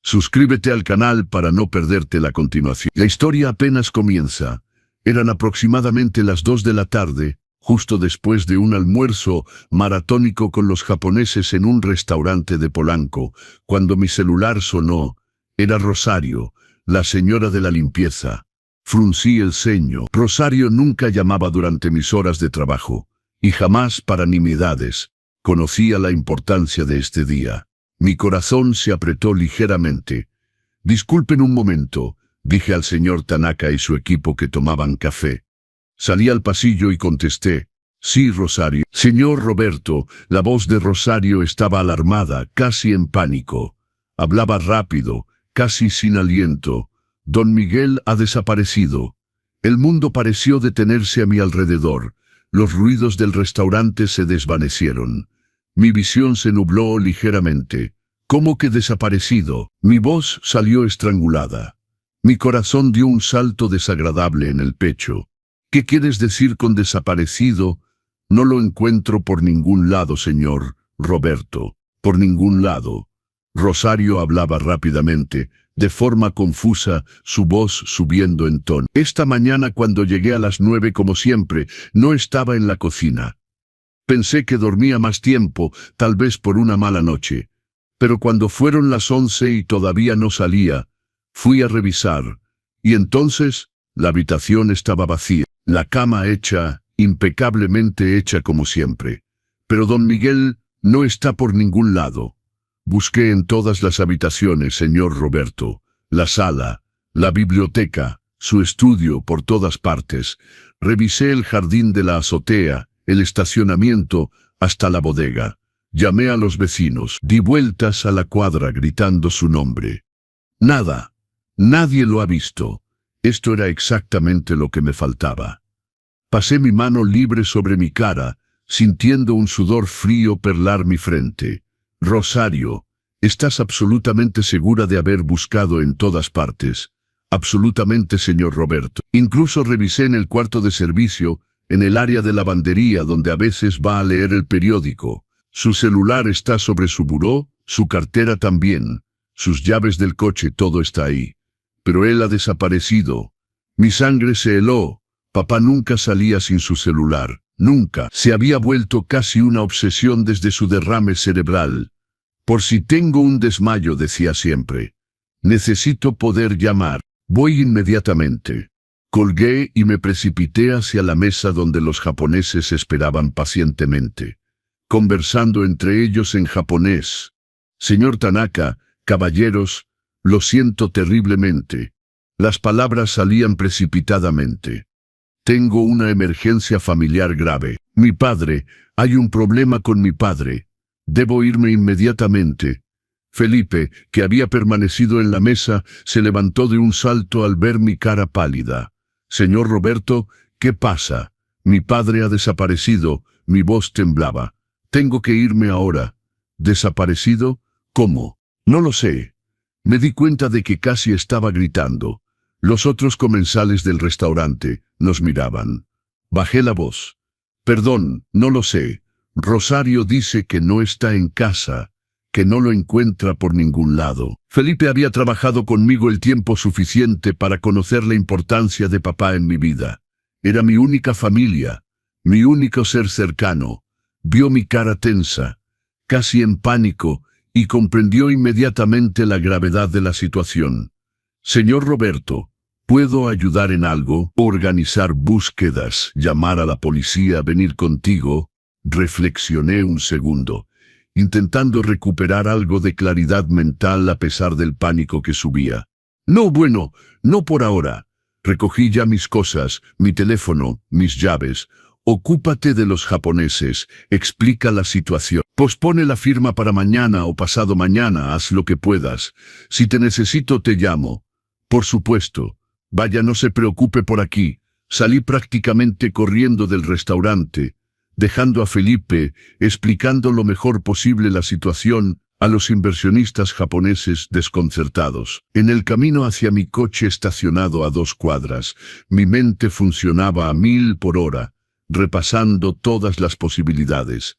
A: Suscríbete al canal para no perderte la continuación. La historia apenas comienza. Eran aproximadamente las 2 de la tarde, justo después de un almuerzo maratónico con los japoneses en un restaurante de Polanco, cuando mi celular sonó. Era Rosario, la señora de la limpieza. Fruncí el ceño. Rosario nunca llamaba durante mis horas de trabajo, y jamás para nimiedades. Conocía la importancia de este día. Mi corazón se apretó ligeramente. Disculpen un momento, dije al señor Tanaka y su equipo que tomaban café. Salí al pasillo y contesté, sí, Rosario. Señor Roberto, la voz de Rosario estaba alarmada, casi en pánico. Hablaba rápido, casi sin aliento. Don Miguel ha desaparecido. El mundo pareció detenerse a mi alrededor. Los ruidos del restaurante se desvanecieron. Mi visión se nubló ligeramente. ¿Cómo que desaparecido? Mi voz salió estrangulada. Mi corazón dio un salto desagradable en el pecho. ¿Qué quieres decir con desaparecido? No lo encuentro por ningún lado, señor Roberto. Por ningún lado. Rosario hablaba rápidamente, de forma confusa, su voz subiendo en tono. Esta mañana cuando llegué a las 9 como siempre, no estaba en la cocina. Pensé que dormía más tiempo, tal vez por una mala noche. Pero cuando fueron las 11 y todavía no salía, fui a revisar. Y entonces, la habitación estaba vacía. La cama hecha, impecablemente hecha como siempre. Pero don Miguel no está por ningún lado. Busqué en todas las habitaciones, señor Roberto, la sala, la biblioteca, su estudio, por todas partes. Revisé el jardín de la azotea, el estacionamiento, hasta la bodega. Llamé a los vecinos, di vueltas a la cuadra gritando su nombre. Nada. Nadie lo ha visto. Esto era exactamente lo que me faltaba. Pasé mi mano libre sobre mi cara, sintiendo un sudor frío perlar mi frente. Rosario, ¿estás absolutamente segura de haber buscado en todas partes? Absolutamente, señor Roberto. Incluso revisé en el cuarto de servicio, en el área de lavandería donde a veces va a leer el periódico. Su celular está sobre su buró, su cartera también, sus llaves del coche, todo está ahí. Pero él ha desaparecido. Mi sangre se heló. Papá nunca salía sin su celular, nunca. Se había vuelto casi una obsesión desde su derrame cerebral. Por si tengo un desmayo, decía siempre. Necesito poder llamar. Voy inmediatamente. Colgué y me precipité hacia la mesa donde los japoneses esperaban pacientemente, conversando entre ellos en japonés. Señor Tanaka, caballeros, lo siento terriblemente. Las palabras salían precipitadamente. Tengo una emergencia familiar grave. Mi padre, hay un problema con mi padre. Debo irme inmediatamente. Felipe, que había permanecido en la mesa, se levantó de un salto al ver mi cara pálida. Señor Roberto, ¿qué pasa? Mi padre ha desaparecido. Mi voz temblaba. Tengo que irme ahora. ¿Desaparecido? ¿Cómo? No lo sé. Me di cuenta de que casi estaba gritando. Los otros comensales del restaurante nos miraban. Bajé la voz. Perdón, no lo sé. Rosario dice que no está en casa, que no lo encuentra por ningún lado. Felipe había trabajado conmigo el tiempo suficiente para conocer la importancia de papá en mi vida. Era mi única familia, mi único ser cercano. Vio mi cara tensa, casi en pánico, y comprendió inmediatamente la gravedad de la situación. Señor Roberto, ¿puedo ayudar en algo? Organizar búsquedas, llamar a la policía, venir contigo. Reflexioné un segundo, intentando recuperar algo de claridad mental a pesar del pánico que subía. No, bueno, no por ahora. Recogí ya mis cosas, mi teléfono, mis llaves. Ocúpate de los japoneses, explica la situación. Pospone la firma para mañana o pasado mañana, haz lo que puedas. Si te necesito te llamo. Por supuesto. Vaya, no se preocupe por aquí. Salí prácticamente corriendo del restaurante, dejando a Felipe explicando lo mejor posible la situación a los inversionistas japoneses desconcertados. En el camino hacia mi coche estacionado a 2 cuadras, mi mente funcionaba a 1000 por hora, repasando todas las posibilidades.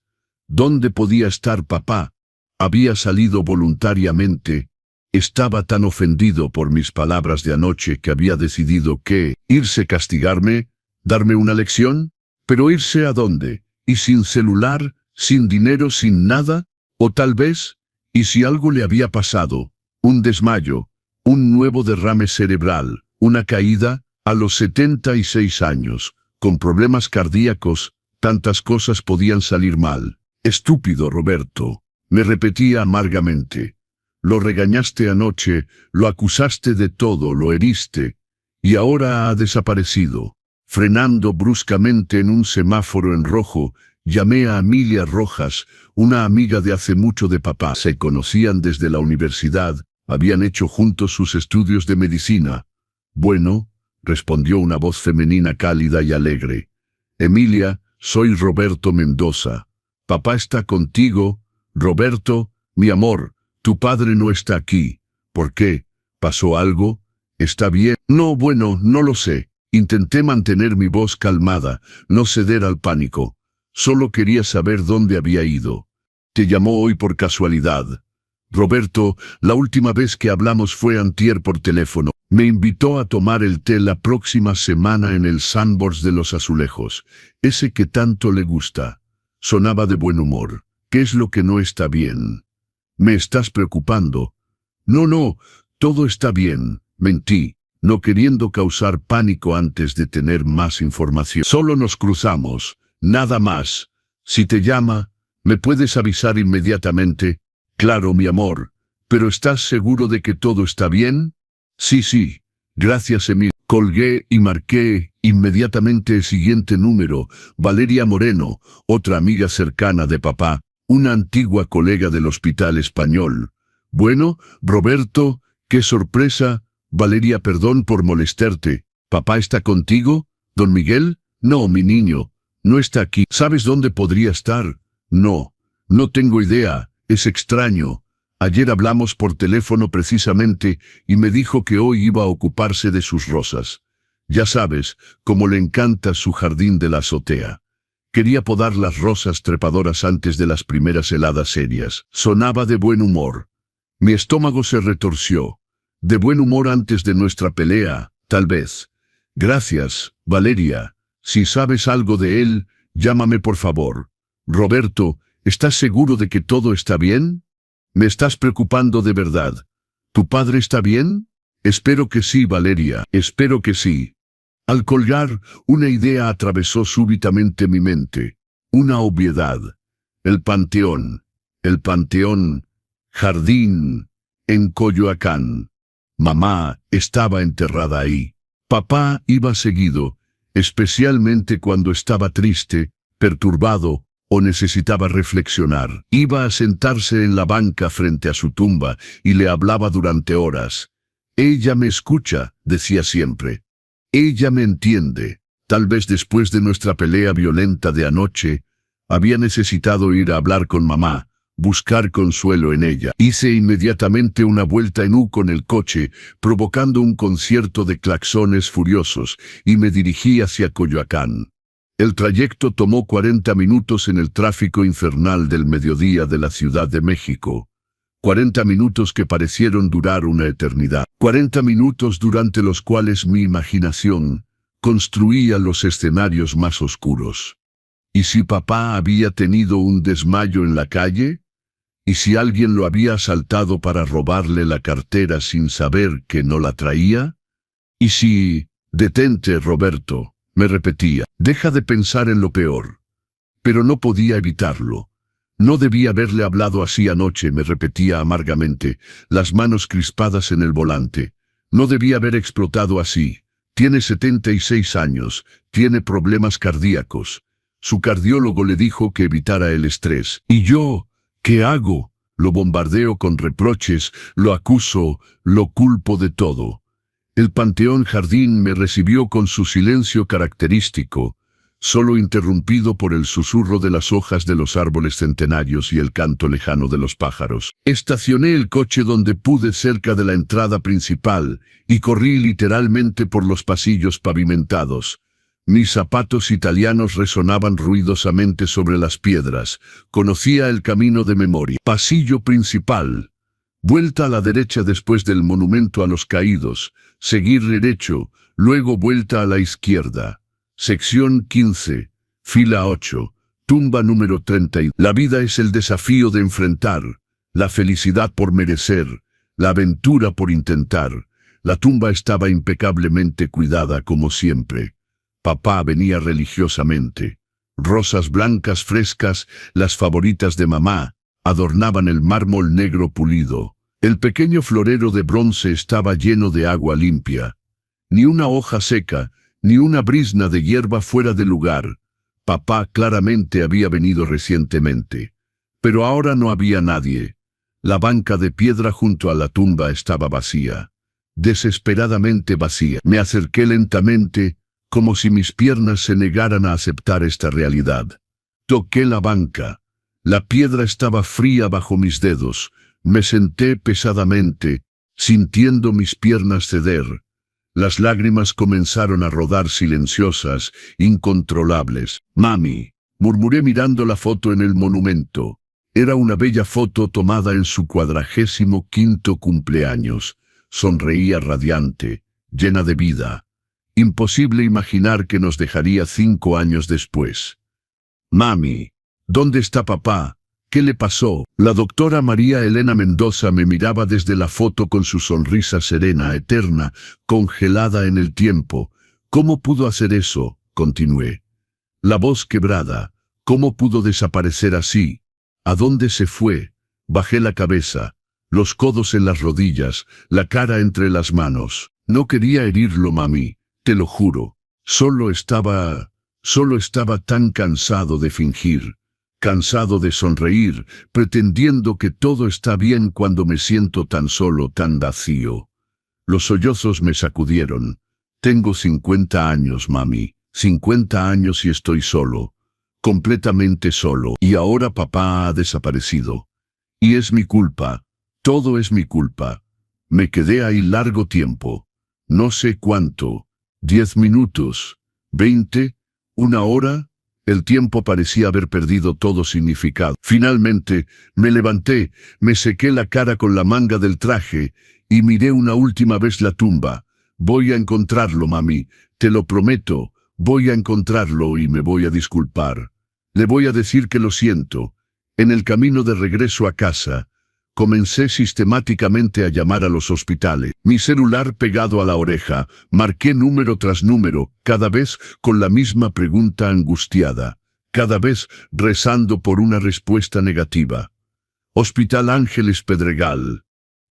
A: ¿Dónde podía estar papá? Había salido voluntariamente. Estaba tan ofendido por mis palabras de anoche que había decidido que irse, castigarme, darme una lección. ¿Pero irse a dónde? ¿Y sin celular, sin dinero, sin nada? ¿O tal vez, y si algo le había pasado, un desmayo, un nuevo derrame cerebral, una caída, a los 76 años, con problemas cardíacos, tantas cosas podían salir mal? Estúpido Roberto, me repetía amargamente. Lo regañaste anoche, lo acusaste de todo, lo heriste, y ahora ha desaparecido. Frenando bruscamente en un semáforo en rojo, llamé a Emilia Rojas, una amiga de hace mucho de papá. Se conocían desde la universidad, habían hecho juntos sus estudios de medicina. Bueno, respondió una voz femenina cálida y alegre. Emilia, soy Roberto Mendoza. Papá está contigo. Roberto, mi amor, tu padre no está aquí. ¿Por qué? ¿Pasó algo? ¿Está bien? No, bueno, no lo sé. Intenté mantener mi voz calmada, no ceder al pánico. Solo quería saber dónde había ido. Te llamó hoy por casualidad. Roberto, la última vez que hablamos fue antier por teléfono. Me invitó a tomar el té la próxima semana en el Sandbox de los Azulejos, ese que tanto le gusta. Sonaba de buen humor. ¿Qué es lo que no está bien? ¿Me estás preocupando? No, todo está bien. Mentí, no queriendo causar pánico antes de tener más información. Solo nos cruzamos, nada más. Si te llama, ¿me puedes avisar inmediatamente? Claro, mi amor. ¿Pero estás seguro de que todo está bien? Sí, sí. Gracias, Emil. Colgué y marqué inmediatamente el siguiente número. Valeria Moreno, otra amiga cercana de papá, una antigua colega del Hospital Español. Bueno, Roberto, qué sorpresa. Valeria, perdón por molestarte. ¿Papá está contigo? ¿Don Miguel? No, mi niño. No está aquí. ¿Sabes dónde podría estar? No. No tengo idea. Es extraño. Ayer hablamos por teléfono precisamente y me dijo que hoy iba a ocuparse de sus rosas. Ya sabes, cómo le encanta su jardín de la azotea. Quería podar las rosas trepadoras antes de las primeras heladas serias. Sonaba de buen humor. Mi estómago se retorció. De buen humor antes de nuestra pelea, tal vez. Gracias, Valeria. Si sabes algo de él, llámame por favor. Roberto, ¿estás seguro de que todo está bien? Me estás preocupando de verdad. ¿Tu padre está bien? Espero que sí, Valeria, espero que sí. Al colgar, una idea atravesó súbitamente mi mente. Una obviedad. El panteón. El panteón. Jardín. En Coyoacán. Mamá estaba enterrada ahí. Papá iba seguido, especialmente cuando estaba triste, perturbado, o necesitaba reflexionar. Iba a sentarse en la banca frente a su tumba y le hablaba durante horas. Ella me escucha, decía siempre. Ella me entiende. Tal vez después de nuestra pelea violenta de anoche, había necesitado ir a hablar con mamá, buscar consuelo en ella. Hice inmediatamente una vuelta en U con el coche, provocando un concierto de claxones furiosos, y me dirigí hacia Coyoacán. El trayecto tomó 40 minutos en el tráfico infernal del mediodía de la Ciudad de México. 40 minutos que parecieron durar una eternidad. 40 minutos durante los cuales mi imaginación construía los escenarios más oscuros. ¿Y si papá había tenido un desmayo en la calle? ¿Y si alguien lo había asaltado para robarle la cartera sin saber que no la traía? ¿Y si... Detente, Roberto, me repetía, deja de pensar en lo peor. Pero no podía evitarlo. No debía haberle hablado así anoche, me repetía amargamente, las manos crispadas en el volante. No debía haber explotado así. Tiene 76 años, tiene problemas cardíacos. Su cardiólogo le dijo que evitara el estrés. ¿Y yo? ¿Qué hago? Lo bombardeo con reproches, lo acuso, lo culpo de todo. El Panteón Jardín me recibió con su silencio característico, solo interrumpido por el susurro de las hojas de los árboles centenarios y el canto lejano de los pájaros. Estacioné el coche donde pude cerca de la entrada principal y corrí literalmente por los pasillos pavimentados. Mis zapatos italianos resonaban ruidosamente sobre las piedras. Conocía el camino de memoria. Pasillo principal. Vuelta a la derecha después del monumento a los caídos. Seguir derecho, luego vuelta a la izquierda. Sección 15, fila 8, tumba número 30. La vida es el desafío de enfrentar, la felicidad por merecer, la aventura por intentar. La tumba estaba impecablemente cuidada como siempre. Papá venía religiosamente. Rosas blancas frescas, las favoritas de mamá, adornaban el mármol negro pulido. El pequeño florero de bronce estaba lleno de agua limpia. Ni una hoja seca, ni una brizna de hierba fuera de lugar. Papá claramente había venido recientemente. Pero ahora no había nadie. La banca de piedra junto a la tumba estaba vacía. Desesperadamente vacía. Me acerqué lentamente, como si mis piernas se negaran a aceptar esta realidad. Toqué la banca. La piedra estaba fría bajo mis dedos. Me senté pesadamente, sintiendo mis piernas ceder. Las lágrimas comenzaron a rodar silenciosas, incontrolables. «Mami», murmuré mirando la foto en el monumento. Era una bella foto tomada en su 45º cumpleaños. Sonreía radiante, llena de vida. Imposible imaginar que nos dejaría 5 años después. «Mami, ¿dónde está papá? ¿Qué le pasó?». La doctora María Elena Mendoza me miraba desde la foto con su sonrisa serena, eterna, congelada en el tiempo. «¿Cómo pudo hacer eso?», continué. La voz quebrada. «¿Cómo pudo desaparecer así? ¿A dónde se fue?». Bajé la cabeza, los codos en las rodillas, la cara entre las manos. No quería herirlo, mami, te lo juro. Solo estaba tan cansado de fingir, cansado de sonreír, pretendiendo que todo está bien cuando me siento tan solo, tan vacío. Los sollozos me sacudieron. Tengo 50 años, mami, 50 años y estoy solo, completamente solo. Y ahora papá ha desaparecido. Y es mi culpa, todo es mi culpa. Me quedé ahí largo tiempo, no sé cuánto, 10 minutos, 20, una hora. El tiempo parecía haber perdido todo significado. Finalmente, me levanté, me sequé la cara con la manga del traje y miré una última vez la tumba. Voy a encontrarlo, mami, te lo prometo, voy a encontrarlo y me voy a disculpar. Le voy a decir que lo siento. En el camino de regreso a casa, comencé sistemáticamente a llamar a los hospitales. Mi celular pegado a la oreja, marqué número tras número, cada vez con la misma pregunta angustiada, cada vez rezando por una respuesta negativa. Hospital Ángeles Pedregal.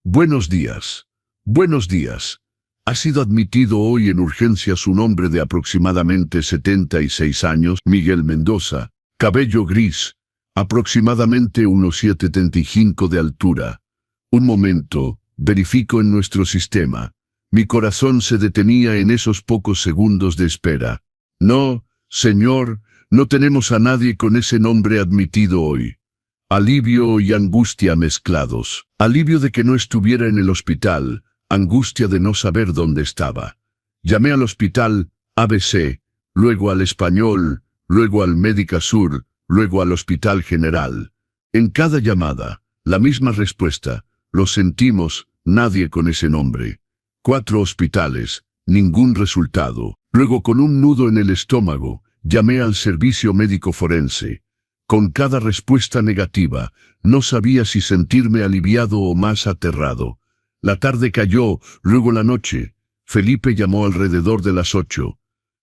A: Buenos días. Buenos días. Ha sido admitido hoy en urgencias un hombre de aproximadamente 76 años, Miguel Mendoza, cabello gris, aproximadamente unos 1,75 de altura. Un momento, verifico en nuestro sistema. Mi corazón se detenía en esos pocos segundos de espera. No, señor, no tenemos a nadie con ese nombre admitido hoy. Alivio y angustia mezclados. Alivio de que no estuviera en el hospital, angustia de no saber dónde estaba. Llamé al hospital ABC, luego al Español, luego al Médica Sur, luego al Hospital General. En cada llamada, la misma respuesta: lo sentimos, nadie con ese nombre. 4 hospitales, ningún resultado. Luego, con un nudo en el estómago, llamé al servicio médico forense. Con cada respuesta negativa, no sabía si sentirme aliviado o más aterrado. La tarde cayó, luego la noche. Felipe llamó alrededor de las 8.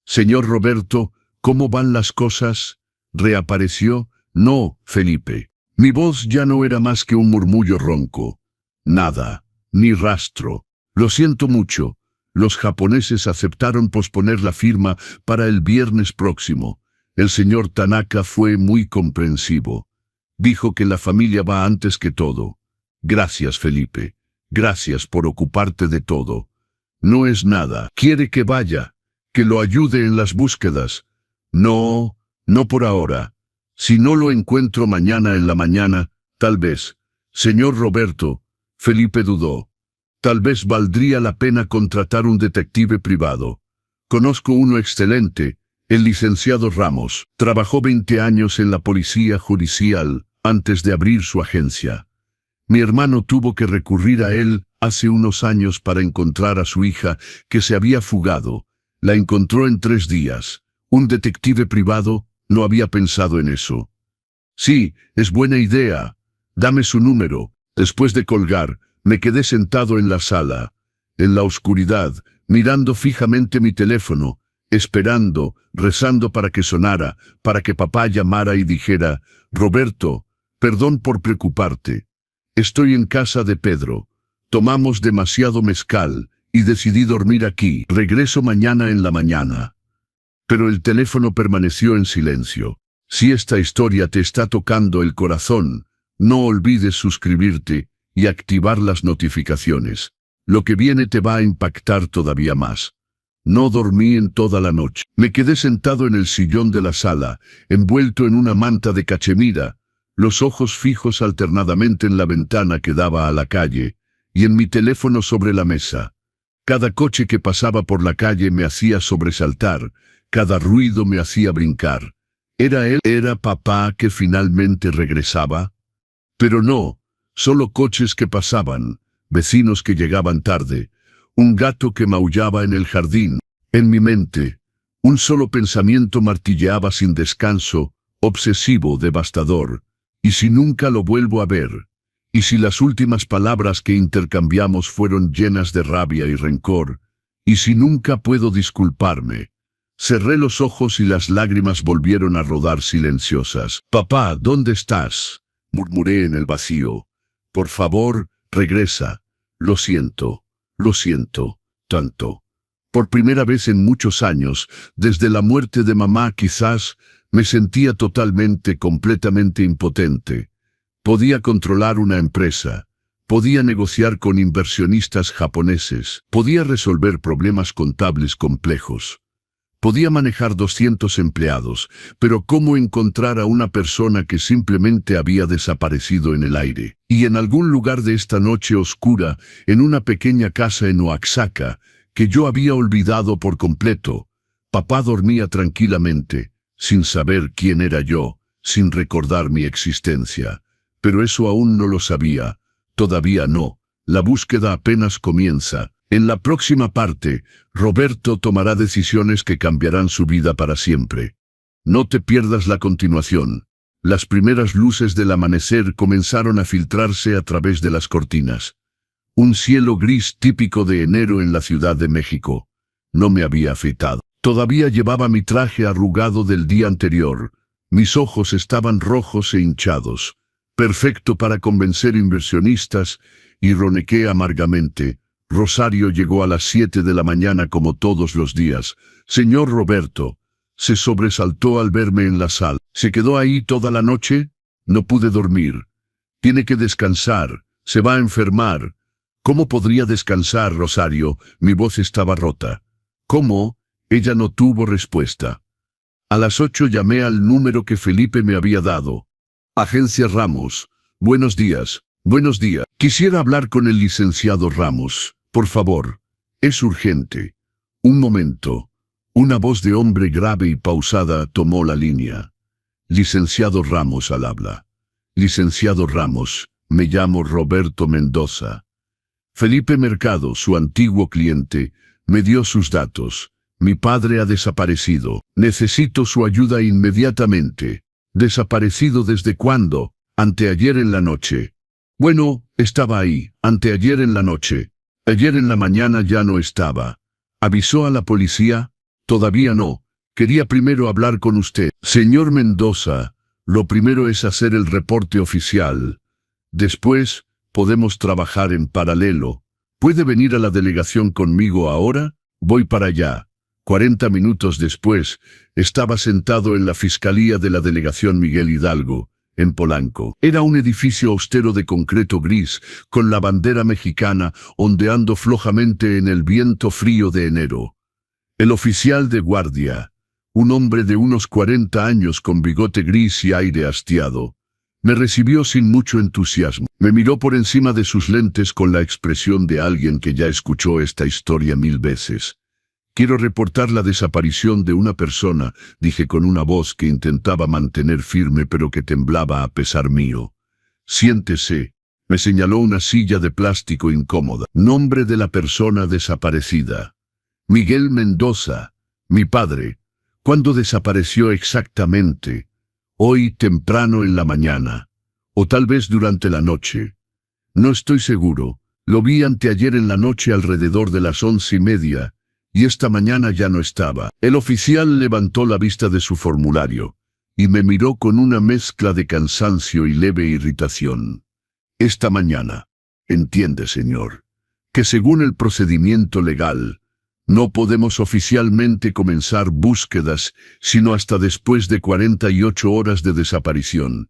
A: Señor Roberto, ¿cómo van las cosas? ¿Reapareció? No, Felipe. Mi voz ya no era más que un murmullo ronco. Nada, ni rastro. Lo siento mucho. Los japoneses aceptaron posponer la firma para el viernes próximo. El señor Tanaka fue muy comprensivo. Dijo que la familia va antes que todo. Gracias, Felipe. Gracias por ocuparte de todo. No es nada. Quiere que vaya, que lo ayude en las búsquedas. No, no por ahora. Si no lo encuentro mañana en la mañana, tal vez. Señor Roberto, Felipe dudó. Tal vez valdría la pena contratar un detective privado. Conozco uno excelente, el licenciado Ramos. Trabajó 20 años en la policía judicial antes de abrir su agencia. Mi hermano tuvo que recurrir a él hace unos años para encontrar a su hija que se había fugado. La encontró en 3 días. Un detective privado, no había pensado en eso. Sí, es buena idea. Dame su número. Después de colgar, me quedé sentado en la sala, en la oscuridad, mirando fijamente mi teléfono, esperando, rezando para que sonara, para que papá llamara y dijera: Roberto, perdón por preocuparte. Estoy en casa de Pedro. Tomamos demasiado mezcal y decidí dormir aquí. Regreso mañana en la mañana. Pero el teléfono permaneció en silencio. Si esta historia te está tocando el corazón, no olvides suscribirte y activar las notificaciones. Lo que viene te va a impactar todavía más. No dormí en toda la noche. Me quedé sentado en el sillón de la sala, envuelto en una manta de cachemira, los ojos fijos alternadamente en la ventana que daba a la calle, y en mi teléfono sobre la mesa. Cada coche que pasaba por la calle me hacía sobresaltar, cada ruido me hacía brincar. ¿Era él? ¿Era papá que finalmente regresaba? Pero no, solo coches que pasaban, vecinos que llegaban tarde, un gato que maullaba en el jardín. En mi mente, un solo pensamiento martilleaba sin descanso, obsesivo, devastador. ¿Y si nunca lo vuelvo a ver? ¿Y si las últimas palabras que intercambiamos fueron llenas de rabia y rencor? ¿Y si nunca puedo disculparme? Cerré los ojos y las lágrimas volvieron a rodar silenciosas. «Papá, ¿dónde estás?», murmuré en el vacío. Por favor, regresa. Lo siento tanto. Por primera vez en muchos años, desde la muerte de mamá quizás, me sentía completamente impotente. Podía controlar una empresa, podía negociar con inversionistas japoneses, podía resolver problemas contables complejos. Podía manejar 200 empleados, pero ¿cómo encontrar a una persona que simplemente había desaparecido en el aire? Y en algún lugar de esta noche oscura, en una pequeña casa en Oaxaca, que yo había olvidado por completo, papá dormía tranquilamente, sin saber quién era yo, sin recordar mi existencia. Pero eso aún no lo sabía, todavía no, la búsqueda apenas comienza. En la próxima parte, Roberto tomará decisiones que cambiarán su vida para siempre. No te pierdas la continuación. Las primeras luces del amanecer comenzaron a filtrarse a través de las cortinas. Un cielo gris típico de enero en la Ciudad de México. No me había afeitado. Todavía llevaba mi traje arrugado del día anterior. Mis ojos estaban rojos e hinchados. Perfecto para convencer inversionistas, y ronqué amargamente. Rosario llegó a las 7 de la mañana como todos los días. Señor Roberto, se sobresaltó al verme en la sala. ¿Se quedó ahí toda la noche? No pude dormir. Tiene que descansar. Se va a enfermar. ¿Cómo podría descansar, Rosario? Mi voz estaba rota. ¿Cómo? Ella no tuvo respuesta. A las 8 llamé al número que Felipe me había dado. Agencia Ramos. Buenos días. Buenos días. Quisiera hablar con el licenciado Ramos. Por favor. Es urgente. Un momento. Una voz de hombre grave y pausada tomó la línea. Licenciado Ramos al habla. Licenciado Ramos, me llamo Roberto Mendoza. Felipe Mercado, su antiguo cliente, me dio sus datos. Mi padre ha desaparecido. Necesito su ayuda inmediatamente. ¿Desaparecido desde cuándo? Anteayer en la noche. Bueno, estaba ahí, anteayer en la noche. Ayer en la mañana ya no estaba. ¿Avisó a la policía? Todavía no. Quería primero hablar con usted. Señor Mendoza, lo primero es hacer el reporte oficial. Después, podemos trabajar en paralelo. ¿Puede venir a la delegación conmigo ahora? Voy para allá. 40 minutos después, estaba sentado en la Fiscalía de la Delegación Miguel Hidalgo, en Polanco. Era un edificio austero de concreto gris, con la bandera mexicana ondeando flojamente en el viento frío de enero. El oficial de guardia, un hombre de unos 40 años con bigote gris y aire hastiado, me recibió sin mucho entusiasmo. Me miró por encima de sus lentes con la expresión de alguien que ya escuchó esta historia 1000 veces. Quiero reportar la desaparición de una persona, dije con una voz que intentaba mantener firme pero que temblaba a pesar mío. Siéntese. Me señaló una silla de plástico incómoda. Nombre de la persona desaparecida. Miguel Mendoza, mi padre. ¿Cuándo desapareció exactamente? Hoy temprano en la mañana. O tal vez durante la noche. No estoy seguro. Lo vi anteayer en la noche alrededor de las 11:30. Y esta mañana ya no estaba. El oficial levantó la vista de su formulario, y me miró con una mezcla de cansancio y leve irritación. Esta mañana. Entiende, señor, que según el procedimiento legal, no podemos oficialmente comenzar búsquedas, sino hasta después de 48 horas de desaparición.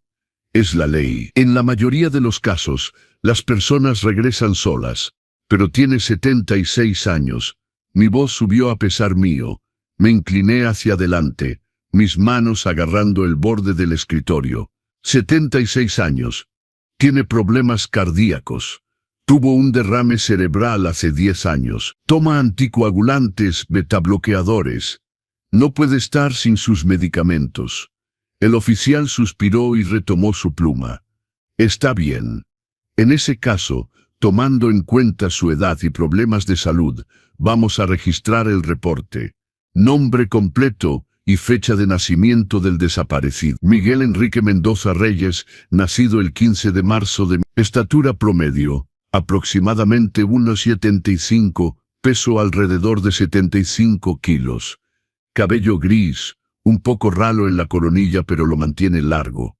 A: Es la ley. En la mayoría de los casos, las personas regresan solas, pero tiene 76 años. Mi voz subió a pesar mío. Me incliné hacia adelante, mis manos agarrando el borde del escritorio. 76 años. Tiene problemas cardíacos. Tuvo un derrame cerebral hace 10 años. Toma anticoagulantes, betabloqueadores. No puede estar sin sus medicamentos. El oficial suspiró y retomó su pluma. Está bien. En ese caso, tomando en cuenta su edad y problemas de salud, vamos a registrar el reporte. Nombre completo y fecha de nacimiento del desaparecido. Miguel Enrique Mendoza Reyes, nacido el 15 de marzo de... Estatura promedio, aproximadamente 1,75, peso alrededor de 75 kilos. Cabello gris, un poco ralo en la coronilla pero lo mantiene largo.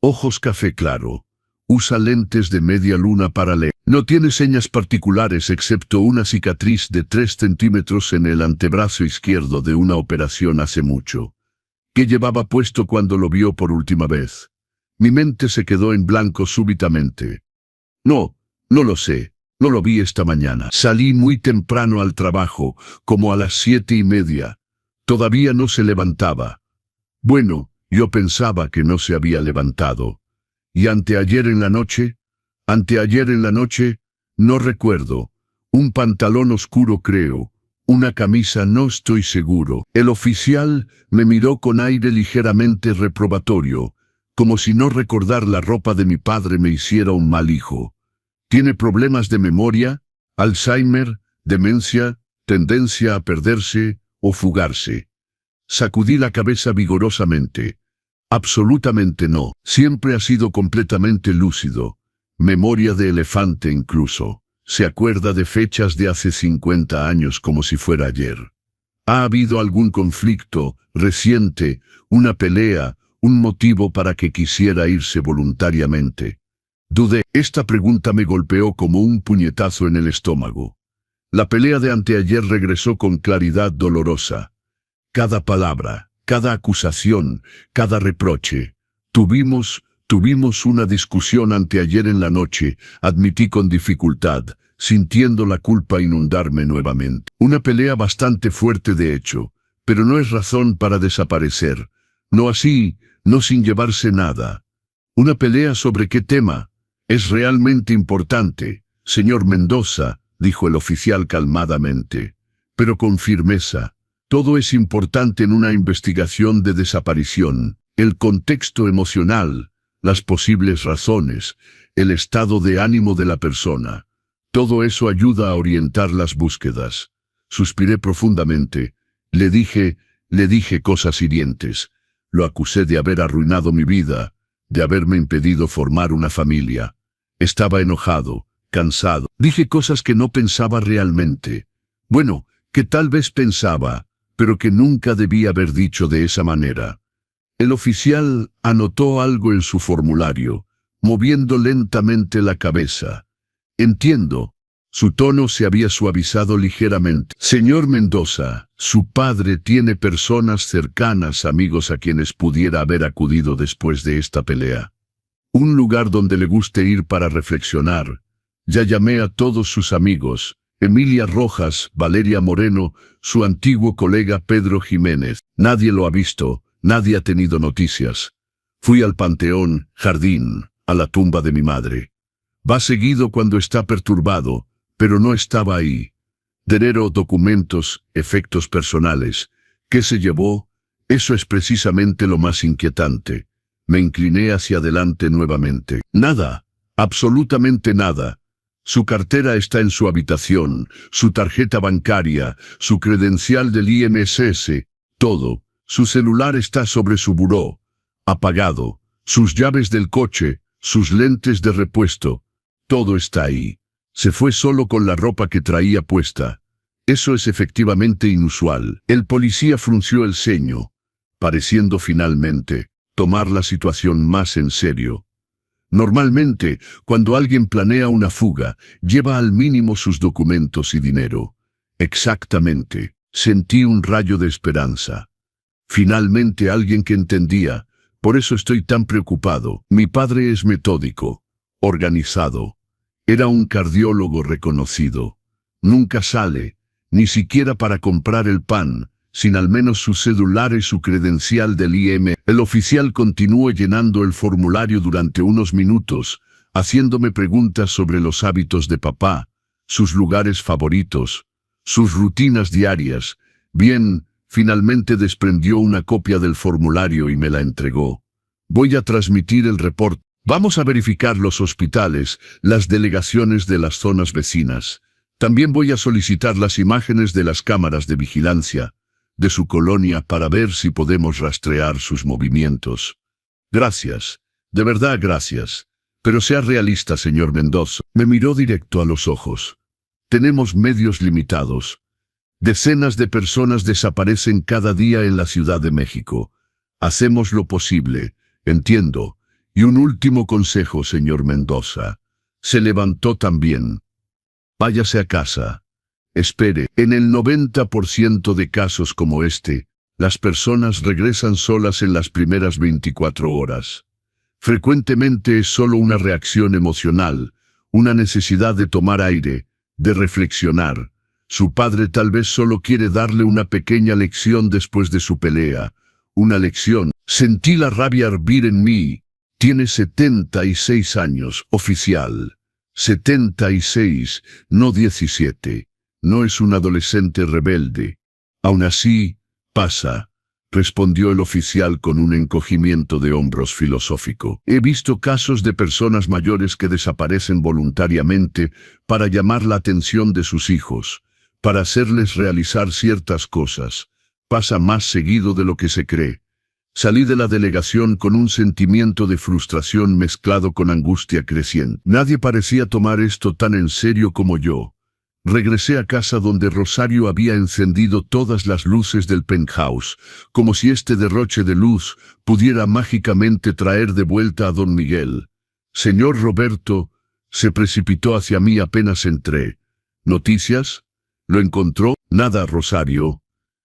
A: Ojos café claro. Usa lentes de media luna para leer. No tiene señas particulares excepto una cicatriz de 3 centímetros en el antebrazo izquierdo de una operación hace mucho. ¿Qué llevaba puesto cuando lo vio por última vez? Mi mente se quedó en blanco súbitamente. No lo sé. No lo vi esta mañana. Salí muy temprano al trabajo, como a las 7:30. Todavía no se levantaba. Bueno, yo pensaba que no se había levantado. ¿Y anteayer en la noche? Anteayer en la noche, no recuerdo. Un pantalón oscuro creo. Una camisa no estoy seguro. El oficial me miró con aire ligeramente reprobatorio, como si no recordar la ropa de mi padre me hiciera un mal hijo. ¿Tiene problemas de memoria, Alzheimer, demencia, tendencia a perderse o fugarse? Sacudí la cabeza vigorosamente. Absolutamente no. Siempre ha sido completamente lúcido. Memoria de elefante incluso. Se acuerda de fechas de hace 50 años como si fuera ayer. ¿Ha habido algún conflicto reciente, una pelea, un motivo para que quisiera irse voluntariamente? Dudé. Esta pregunta me golpeó como un puñetazo en el estómago. La pelea de anteayer regresó con claridad dolorosa. Cada palabra, cada acusación, cada reproche. Tuvimos una discusión anteayer en la noche, admití con dificultad, sintiendo la culpa inundarme nuevamente. Una pelea bastante fuerte de hecho, pero no es razón para desaparecer. No así, no sin llevarse nada. ¿Una pelea sobre qué tema? Es realmente importante, señor Mendoza, dijo el oficial calmadamente, pero con firmeza. Todo es importante en una investigación de desaparición. El contexto emocional, las posibles razones, el estado de ánimo de la persona. Todo eso ayuda a orientar las búsquedas. Suspiré profundamente. Le dije cosas hirientes. Lo acusé de haber arruinado mi vida, de haberme impedido formar una familia. Estaba enojado, cansado. Dije cosas que no pensaba realmente. Bueno, que tal vez pensaba, pero que nunca debía haber dicho de esa manera. El oficial anotó algo en su formulario, moviendo lentamente la cabeza. Entiendo. Su tono se había suavizado ligeramente. Señor Mendoza, su padre tiene personas cercanas, amigos a quienes pudiera haber acudido después de esta pelea. Un lugar donde le guste ir para reflexionar. Ya llamé a todos sus amigos, Emilia Rojas, Valeria Moreno, su antiguo colega Pedro Jiménez. Nadie lo ha visto, nadie ha tenido noticias. Fui al Panteón, Jardín, a la tumba de mi madre. Va seguido cuando está perturbado, pero no estaba ahí. Dinero, documentos, efectos personales. ¿Qué se llevó? Eso es precisamente lo más inquietante. Me incliné hacia adelante nuevamente. Nada, absolutamente nada. Su cartera está en su habitación, su tarjeta bancaria, su credencial del INSS, todo. Su celular está sobre su buró, apagado. Sus llaves del coche, sus lentes de repuesto, todo está ahí. Se fue solo con la ropa que traía puesta. Eso es efectivamente inusual. El policía frunció el ceño, pareciendo finalmente tomar la situación más en serio. Normalmente, cuando alguien planea una fuga, lleva al mínimo sus documentos y dinero. Exactamente. Sentí un rayo de esperanza. Finalmente alguien que entendía. Por eso estoy tan preocupado. Mi padre es metódico, organizado. Era un cardiólogo reconocido. Nunca sale, ni siquiera para comprar el pan, sin al menos su celular y su credencial del IM. El oficial continuó llenando el formulario durante unos minutos, haciéndome preguntas sobre los hábitos de papá, sus lugares favoritos, sus rutinas diarias. Bien, finalmente desprendió una copia del formulario y me la entregó. Voy a transmitir el reporte. Vamos a verificar los hospitales, las delegaciones de las zonas vecinas. También voy a solicitar las imágenes de las cámaras de vigilancia de su colonia para ver si podemos rastrear sus movimientos. Gracias, de verdad gracias. Pero sea realista, señor Mendoza. Me miró directo a los ojos. Tenemos medios limitados. Decenas de personas desaparecen cada día en la Ciudad de México. Hacemos lo posible, entiendo, Y un último consejo, señor Mendoza. Se levantó también. Váyase a casa. Espere. En el 90% de casos como este, las personas regresan solas en las primeras 24 horas. Frecuentemente es solo una reacción emocional, una necesidad de tomar aire, de reflexionar. Su padre tal vez solo quiere darle una pequeña lección después de su pelea. Una lección. Sentí la rabia hervir en mí. Tiene 76 años, oficial. 76, no 17. No es un adolescente rebelde. Aún así, pasa, respondió el oficial con un encogimiento de hombros filosófico. He visto casos de personas mayores que desaparecen voluntariamente para llamar la atención de sus hijos, para hacerles realizar ciertas cosas. Pasa más seguido de lo que se cree. Salí de la delegación con un sentimiento de frustración mezclado con angustia creciente. Nadie parecía tomar esto tan en serio como yo. Regresé a casa donde Rosario había encendido todas las luces del penthouse, como si este derroche de luz pudiera mágicamente traer de vuelta a don Miguel. Señor Roberto, se precipitó hacia mí apenas entré. ¿Noticias? ¿Lo encontró? Nada, Rosario.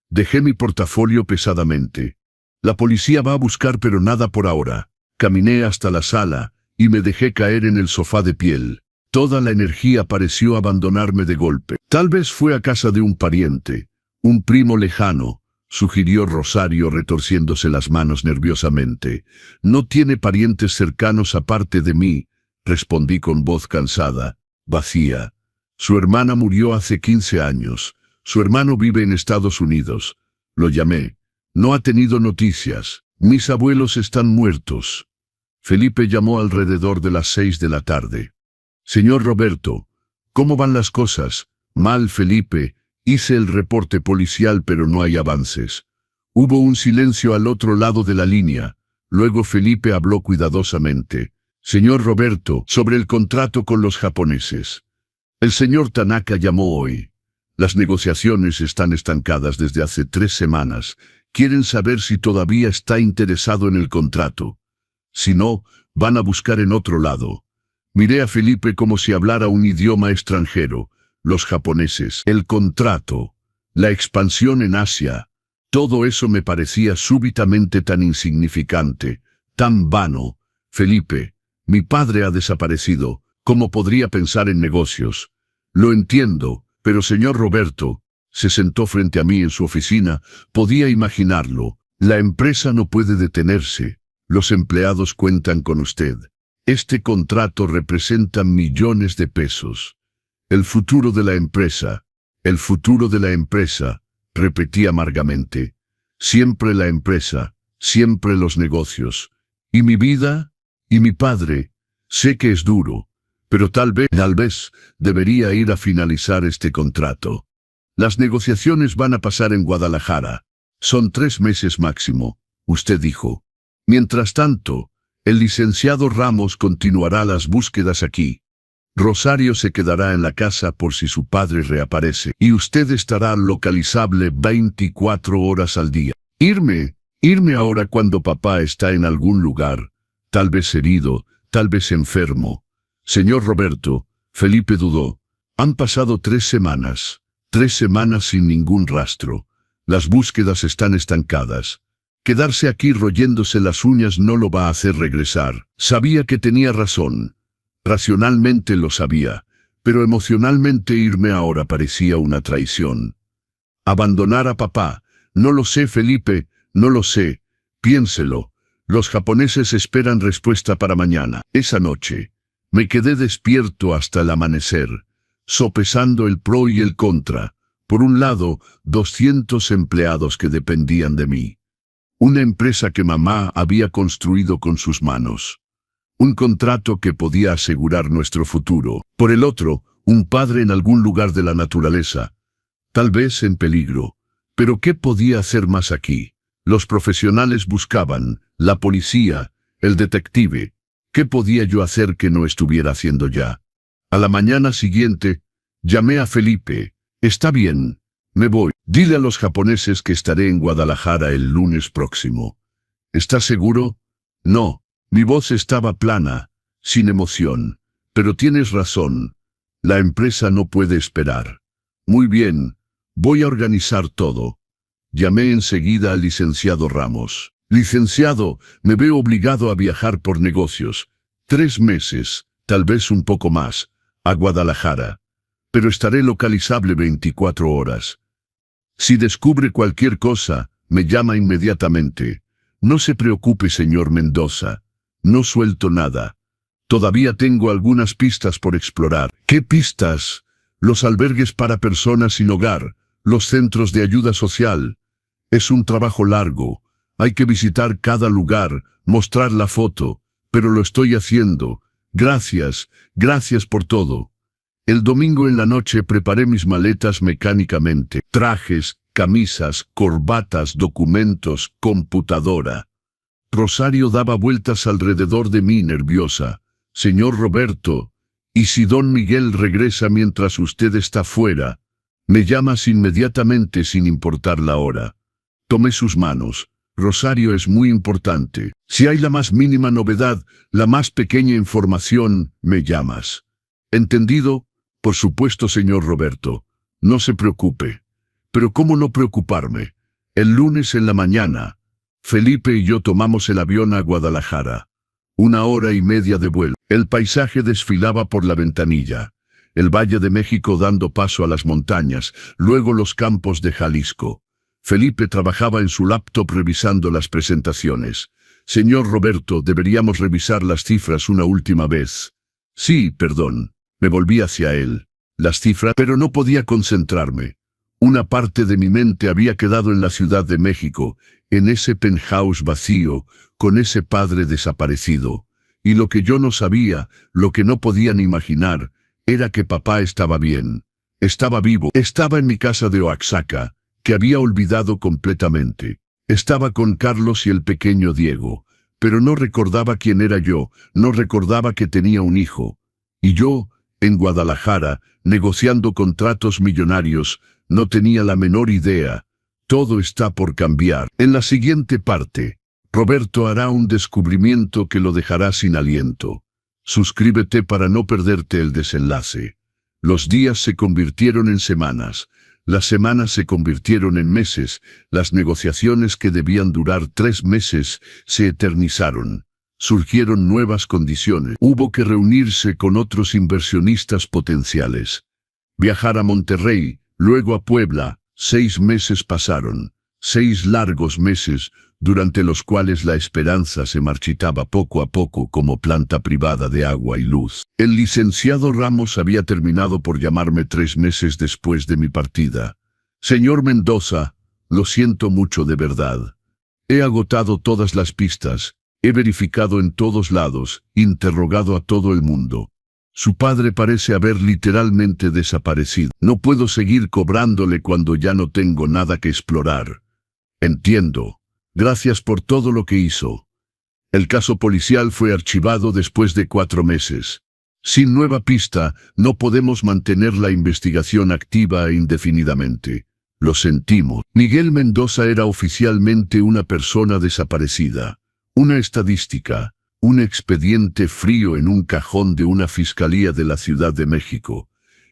A: Dejé mi portafolio pesadamente. La policía va a buscar, pero nada por ahora. Caminé hasta la sala y me dejé caer en el sofá de piel. Toda la energía pareció abandonarme de golpe. Tal vez fue a casa de un pariente, un primo lejano, sugirió Rosario retorciéndose las manos nerviosamente. No tiene parientes cercanos aparte de mí, respondí con voz cansada, vacía. Su hermana murió hace 15 años. Su hermano vive en Estados Unidos. Lo llamé. No ha tenido noticias. Mis abuelos están muertos. Felipe llamó alrededor de las 6 de la tarde. Señor Roberto, ¿cómo van las cosas? Mal, Felipe. Hice el reporte policial, pero no hay avances. Hubo un silencio al otro lado de la línea. Luego Felipe habló cuidadosamente. Señor Roberto, sobre el contrato con los japoneses. El señor Tanaka llamó hoy. Las negociaciones están estancadas desde hace 3 semanas. Quieren saber si todavía está interesado en el contrato. Si no, van a buscar en otro lado. Miré a Felipe como si hablara un idioma extranjero. Los japoneses, el contrato, la expansión en Asia. Todo eso me parecía súbitamente tan insignificante, tan vano. Felipe, mi padre ha desaparecido. ¿Cómo podría pensar en negocios? Lo entiendo, pero señor Roberto, se sentó frente a mí en su oficina, podía imaginarlo. La empresa no puede detenerse. Los empleados cuentan con usted. Este contrato representa millones de pesos. El futuro de la empresa, el futuro de la empresa, repetí amargamente. Siempre la empresa, siempre los negocios. ¿Y mi vida? ¿Y mi padre? Sé que es duro, pero tal vez, debería ir a finalizar este contrato. Las negociaciones van a pasar en Guadalajara. Son 3 meses máximo, usted dijo. Mientras tanto, el licenciado Ramos continuará las búsquedas aquí. Rosario se quedará en la casa por si su padre reaparece, y usted estará localizable 24 horas al día. Irme ahora cuando papá está en algún lugar, tal vez herido, tal vez enfermo. Señor Roberto, Felipe dudó. Han pasado 3 semanas. 3 semanas sin ningún rastro. Las búsquedas están estancadas. Quedarse aquí royéndose las uñas no lo va a hacer regresar. Sabía que tenía razón. Racionalmente lo sabía, pero emocionalmente irme ahora parecía una traición. Abandonar a papá. No lo sé, Felipe, no lo sé. Piénselo. Los japoneses esperan respuesta para mañana. Esa noche, me quedé despierto hasta el amanecer, sopesando el pro y el contra. Por un lado, 200 empleados que dependían de mí. Una empresa que mamá había construido con sus manos. Un contrato que podía asegurar nuestro futuro. Por el otro, un padre en algún lugar de la naturaleza. Tal vez en peligro. Pero ¿qué podía hacer más aquí? Los profesionales buscaban, la policía, el detective. ¿Qué podía yo hacer que no estuviera haciendo ya? A la mañana siguiente, llamé a Felipe. Está bien, me voy. Dile a los japoneses que estaré en Guadalajara el lunes próximo. ¿Estás seguro? No, Mi voz estaba plana, sin emoción. Pero tienes razón. La empresa no puede esperar. Muy bien, voy a organizar todo. Llamé enseguida al licenciado Ramos. Licenciado, me veo obligado a viajar por negocios. 3 meses, tal vez un poco más, a Guadalajara. Pero estaré localizable 24 horas. Si descubre cualquier cosa, me llama inmediatamente. No se preocupe, señor Mendoza. No suelto nada. Todavía tengo algunas pistas por explorar. ¿Qué pistas? Los albergues para personas sin hogar, los centros de ayuda social. Es un trabajo largo. Hay que visitar cada lugar, mostrar la foto, pero lo estoy haciendo. Gracias, gracias por todo. El domingo en la noche preparé mis maletas mecánicamente. Trajes, camisas, corbatas, documentos, computadora. Rosario daba vueltas alrededor de mí nerviosa. Señor Roberto, ¿y si don Miguel regresa mientras usted está fuera? Me llamas inmediatamente sin importar la hora. Tomé sus manos. Rosario, es muy importante. Si hay la más mínima novedad, la más pequeña información, me llamas. ¿Entendido? Por supuesto, señor Roberto. No se preocupe. Pero ¿cómo no preocuparme? El lunes en la mañana, Felipe y yo tomamos el avión a Guadalajara. 1 hora y media de vuelo. El paisaje desfilaba por la ventanilla. El Valle de México dando paso a las montañas, luego los campos de Jalisco. Felipe trabajaba en su laptop revisando las presentaciones. Señor Roberto, deberíamos revisar las cifras una última vez. Sí, perdón. Me volví hacia él. Las cifras, pero no podía concentrarme. Una parte de mi mente había quedado en la Ciudad de México, en ese penthouse vacío, con ese padre desaparecido. Y lo que yo no sabía, lo que no podían imaginar, era que papá estaba bien. Estaba vivo. Estaba en mi casa de Oaxaca, que había olvidado completamente. Estaba con Carlos y el pequeño Diego, pero no recordaba quién era yo, no recordaba que tenía un hijo. Y yo, en Guadalajara, negociando contratos millonarios, no tenía la menor idea. Todo está por cambiar. En la siguiente parte, Roberto hará un descubrimiento que lo dejará sin aliento. Suscríbete para no perderte el desenlace. Los días se convirtieron en semanas. Las semanas se convirtieron en meses. Las negociaciones que debían durar 3 meses se eternizaron. Surgieron nuevas condiciones. Hubo que reunirse con otros inversionistas potenciales. Viajar a Monterrey, luego a Puebla. 6 meses pasaron. 6 largos meses, durante los cuales la esperanza se marchitaba poco a poco como planta privada de agua y luz. El licenciado Ramos había terminado por llamarme 3 meses después de mi partida. Señor Mendoza, lo siento mucho de verdad. He agotado todas las pistas, he verificado en todos lados, interrogado a todo el mundo. Su padre parece haber literalmente desaparecido. No puedo seguir cobrándole cuando ya no tengo nada que explorar. Entiendo. Gracias por todo lo que hizo. El caso policial fue archivado después de 4 meses. Sin nueva pista, no podemos mantener la investigación activa indefinidamente. Lo sentimos. Miguel Mendoza era oficialmente una persona desaparecida. Una estadística. Un expediente frío en un cajón de una fiscalía de la Ciudad de México.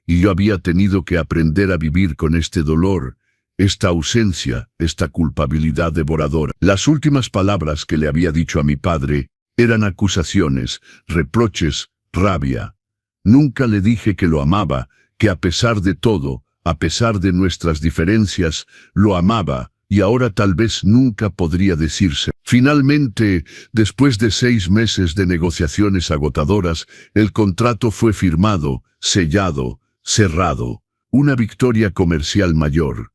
A: Y yo había tenido que aprender a vivir con este dolor, esta ausencia, esta culpabilidad devoradora. Las últimas palabras que le había dicho a mi padre eran acusaciones, reproches, rabia. Nunca le dije que lo amaba, que a pesar de todo, a pesar de nuestras diferencias, lo amaba, y ahora tal vez nunca podría decirse. Finalmente, después de 6 meses de negociaciones agotadoras, el contrato fue firmado, sellado, cerrado. Una victoria comercial mayor.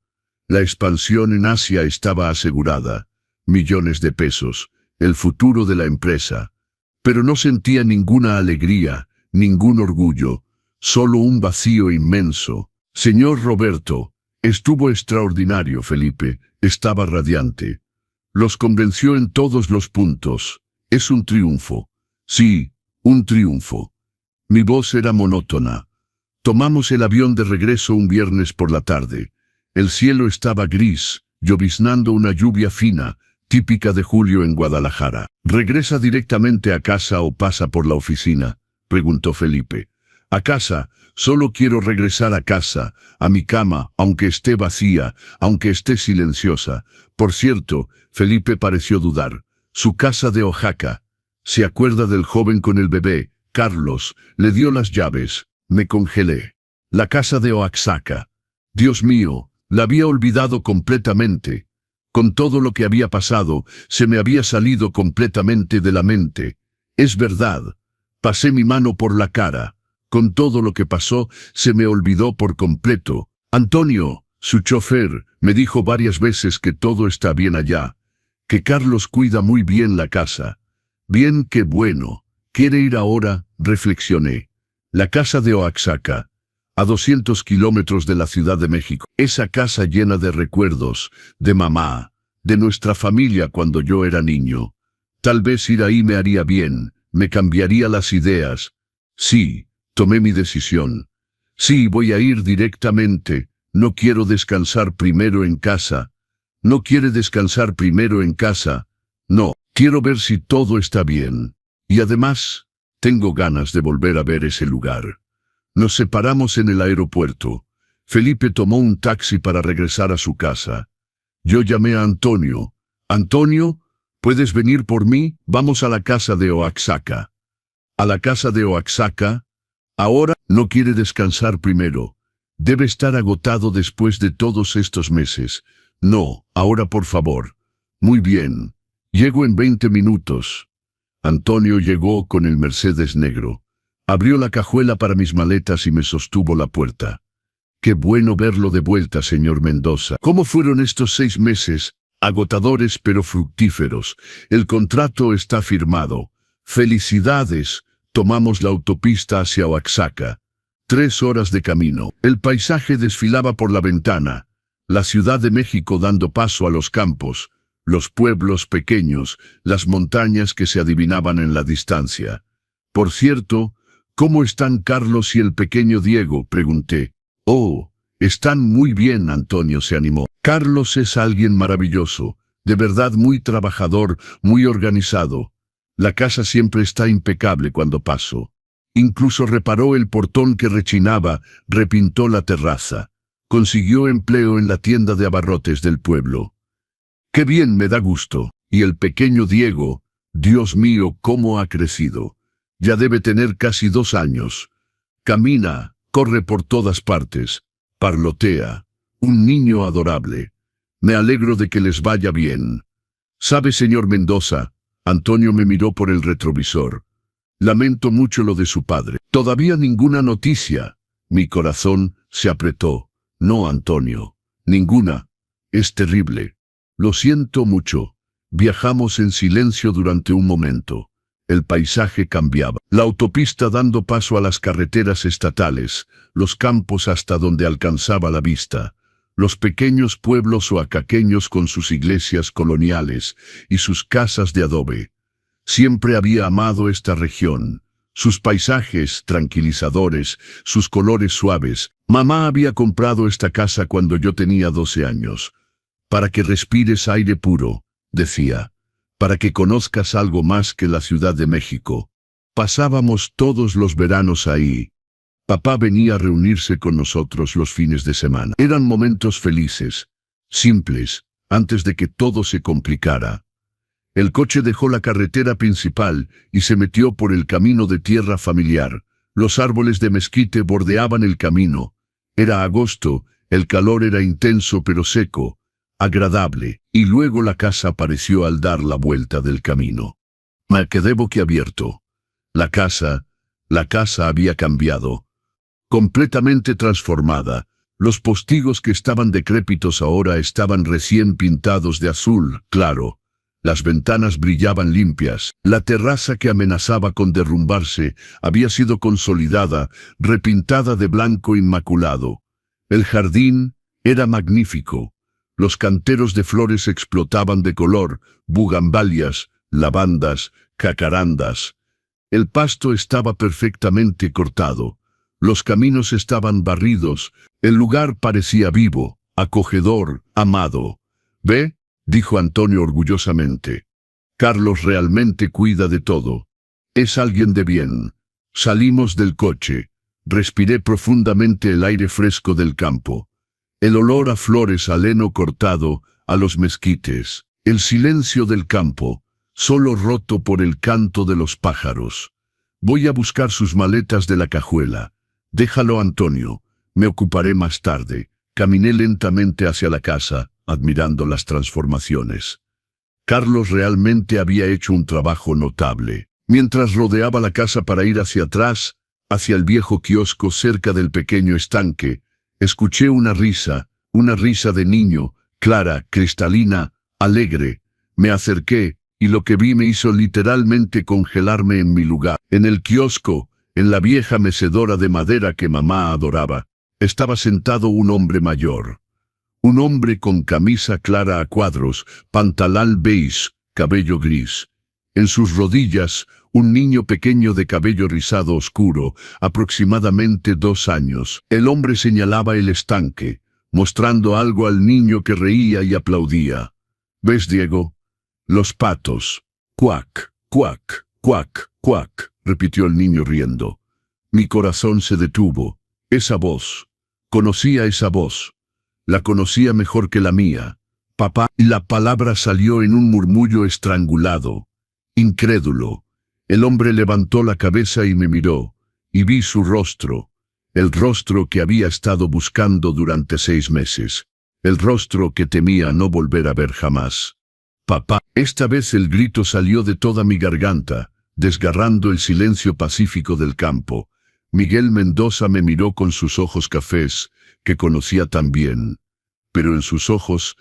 A: La expansión en Asia estaba asegurada. Millones de pesos, el futuro de la empresa. Pero no sentía ninguna alegría, ningún orgullo, solo un vacío inmenso. Señor Roberto, estuvo extraordinario, Felipe, estaba radiante. Los convenció en todos los puntos. Es un triunfo. Sí, un triunfo. Mi voz era monótona. Tomamos el avión de regreso un viernes por la tarde. El cielo estaba gris, lloviznando una lluvia fina, típica de julio en Guadalajara. ¿Regresa directamente a casa o pasa por la oficina?, preguntó Felipe. A casa, solo quiero regresar a casa, a mi cama, aunque esté vacía, aunque esté silenciosa. Por cierto, Felipe pareció dudar. Su casa de Oaxaca. ¿Se acuerda del joven con el bebé? Carlos le dio las llaves. Me congelé. La casa de Oaxaca. Dios mío, la había olvidado completamente. Con todo lo que había pasado, se me había salido completamente de la mente. Es verdad. Pasé mi mano por la cara. Con todo lo que pasó, se me olvidó por completo. Antonio, su chofer, me dijo varias veces que todo está bien allá, que Carlos cuida muy bien la casa. Bien, qué bueno. ¿Quiere ir ahora?, reflexioné. La casa de Oaxaca, a 200 kilómetros de la Ciudad de México. Esa casa llena de recuerdos, de mamá, de nuestra familia cuando yo era niño. Tal vez ir ahí me haría bien, me cambiaría las ideas. Sí, tomé mi decisión. Sí, voy a ir directamente. No quiero descansar primero en casa. ¿No quiere descansar primero en casa? No, quiero ver si todo está bien. Y además, tengo ganas de volver a ver ese lugar. Nos separamos en el aeropuerto. Felipe tomó un taxi para regresar a su casa. Yo llamé a Antonio. Antonio, ¿puedes venir por mí? Vamos a la casa de Oaxaca. ¿A la casa de Oaxaca? Ahora, no quiere descansar primero. Debe estar agotado después de todos estos meses. No, ahora por favor. Muy bien. Llego en 20 minutos. Antonio llegó con el Mercedes negro. Abrió la cajuela para mis maletas y me sostuvo la puerta. Qué bueno verlo de vuelta, señor Mendoza. ¿Cómo fueron estos 6 meses? Agotadores pero fructíferos. El contrato está firmado. Felicidades. Tomamos la autopista hacia Oaxaca. 3 horas de camino. El paisaje desfilaba por la ventana. La Ciudad de México dando paso a los campos, los pueblos pequeños, las montañas que se adivinaban en la distancia. Por cierto, ¿cómo están Carlos y el pequeño Diego?, pregunté. Oh, están muy bien, Antonio se animó. Carlos es alguien maravilloso, de verdad muy trabajador, muy organizado. La casa siempre está impecable cuando paso. Incluso reparó el portón que rechinaba, repintó la terraza. Consiguió empleo en la tienda de abarrotes del pueblo. ¡Qué bien, me da gusto! Y el pequeño Diego, Dios mío, cómo ha crecido. Ya debe tener casi 2 años. Camina, corre por todas partes, parlotea. Un niño adorable. Me alegro de que les vaya bien. ¿Sabe, señor Mendoza? Antonio me miró por el retrovisor. Lamento mucho lo de su padre. Todavía ninguna noticia. Mi corazón se apretó. No, Antonio. Ninguna. Es terrible. Lo siento mucho. Viajamos en silencio durante un momento. El paisaje cambiaba. La autopista dando paso a las carreteras estatales, los campos hasta donde alcanzaba la vista, los pequeños pueblos oaxaqueños con sus iglesias coloniales y sus casas de adobe. Siempre había amado esta región, sus paisajes tranquilizadores, sus colores suaves. Mamá había comprado esta casa cuando yo tenía 12 años. Para que respires aire puro, decía. Para que conozcas algo más que la Ciudad de México. Pasábamos todos los veranos ahí. Papá venía a reunirse con nosotros los fines de semana. Eran momentos felices, simples, antes de que todo se complicara. El coche dejó la carretera principal y se metió por el camino de tierra familiar. Los árboles de mezquite bordeaban el camino. Era agosto, el calor era intenso pero seco, agradable, y luego la casa apareció al dar la vuelta del camino. Me quedé boquiabierto. La casa había cambiado. Completamente transformada. Los postigos que estaban decrépitos ahora estaban recién pintados de azul claro. Las ventanas brillaban limpias. La terraza que amenazaba con derrumbarse había sido consolidada, repintada de blanco inmaculado. El jardín era magnífico. Los canteros de flores explotaban de color, bugambalias, lavandas, jacarandas. El pasto estaba perfectamente cortado. Los caminos estaban barridos. El lugar parecía vivo, acogedor, amado. ¿Ve? dijo Antonio orgullosamente. Carlos realmente cuida de todo. Es alguien de bien. Salimos del coche. Respiré profundamente el aire fresco del campo. El olor a flores, al heno cortado, a los mezquites. El silencio del campo, solo roto por el canto de los pájaros. Voy a buscar sus maletas de la cajuela. Déjalo, Antonio. Me ocuparé más tarde. Caminé lentamente hacia la casa, admirando las transformaciones. Carlos realmente había hecho un trabajo notable. Mientras rodeaba la casa para ir hacia atrás, hacia el viejo kiosco cerca del pequeño estanque, escuché una risa de niño, clara, cristalina, alegre. Me acerqué, y lo que vi me hizo literalmente congelarme en mi lugar. En el kiosco, en la vieja mecedora de madera que mamá adoraba, estaba sentado un hombre mayor. Un hombre con camisa clara a cuadros, pantalón beige, cabello gris. En sus rodillas, un niño pequeño de cabello rizado oscuro, aproximadamente 2 años. El hombre señalaba el estanque, mostrando algo al niño que reía y aplaudía. ¿Ves, Diego? Los patos. Cuac, cuac, cuac, cuac, repitió el niño riendo. Mi corazón se detuvo. Esa voz. Conocía esa voz. La conocía mejor que la mía. Papá. La palabra salió en un murmullo estrangulado. Incrédulo. El hombre levantó la cabeza y me miró, y vi su rostro. El rostro que había estado buscando durante 6 meses. El rostro que temía no volver a ver jamás. Papá. Esta vez el grito salió de toda mi garganta, desgarrando el silencio pacífico del campo. Miguel Mendoza me miró con sus ojos cafés, que conocía tan bien. Pero en sus ojos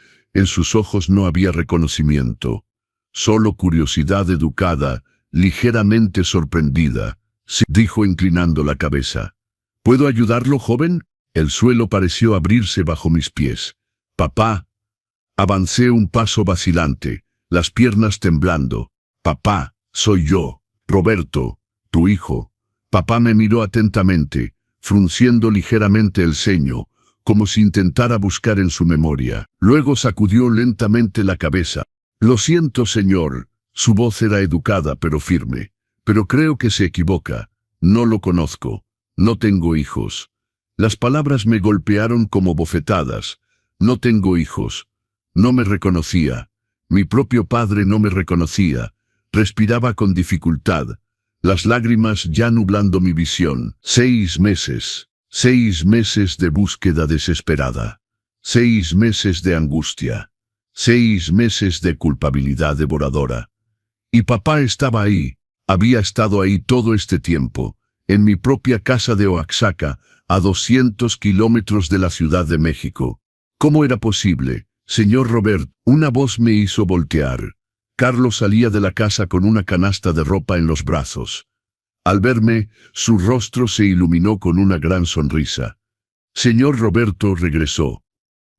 A: no había reconocimiento. Solo curiosidad educada, ligeramente sorprendida. Sí, dijo inclinando la cabeza. ¿Puedo ayudarlo, joven? El suelo pareció abrirse bajo mis pies. Papá. Avancé un paso vacilante, las piernas temblando. Papá, soy yo, Roberto, tu hijo. Papá me miró atentamente, frunciendo ligeramente el ceño, como si intentara buscar en su memoria. Luego sacudió lentamente la cabeza. Lo siento, señor. Su voz era educada pero firme. Pero creo que se equivoca. No lo conozco. No tengo hijos. Las palabras me golpearon como bofetadas. No tengo hijos. No me reconocía. Mi propio padre no me reconocía. Respiraba con dificultad, las lágrimas ya nublando mi visión. 6 meses. 6 meses de búsqueda desesperada. 6 meses de angustia. 6 meses de culpabilidad devoradora. Y papá estaba ahí. Había estado ahí todo este tiempo, en mi propia casa de Oaxaca, a 200 kilómetros de la Ciudad de México. ¿Cómo era posible? Señor Robert, una voz me hizo voltear. Carlos salía de la casa con una canasta de ropa en los brazos. Al verme, su rostro se iluminó con una gran sonrisa. Señor Roberto regresó.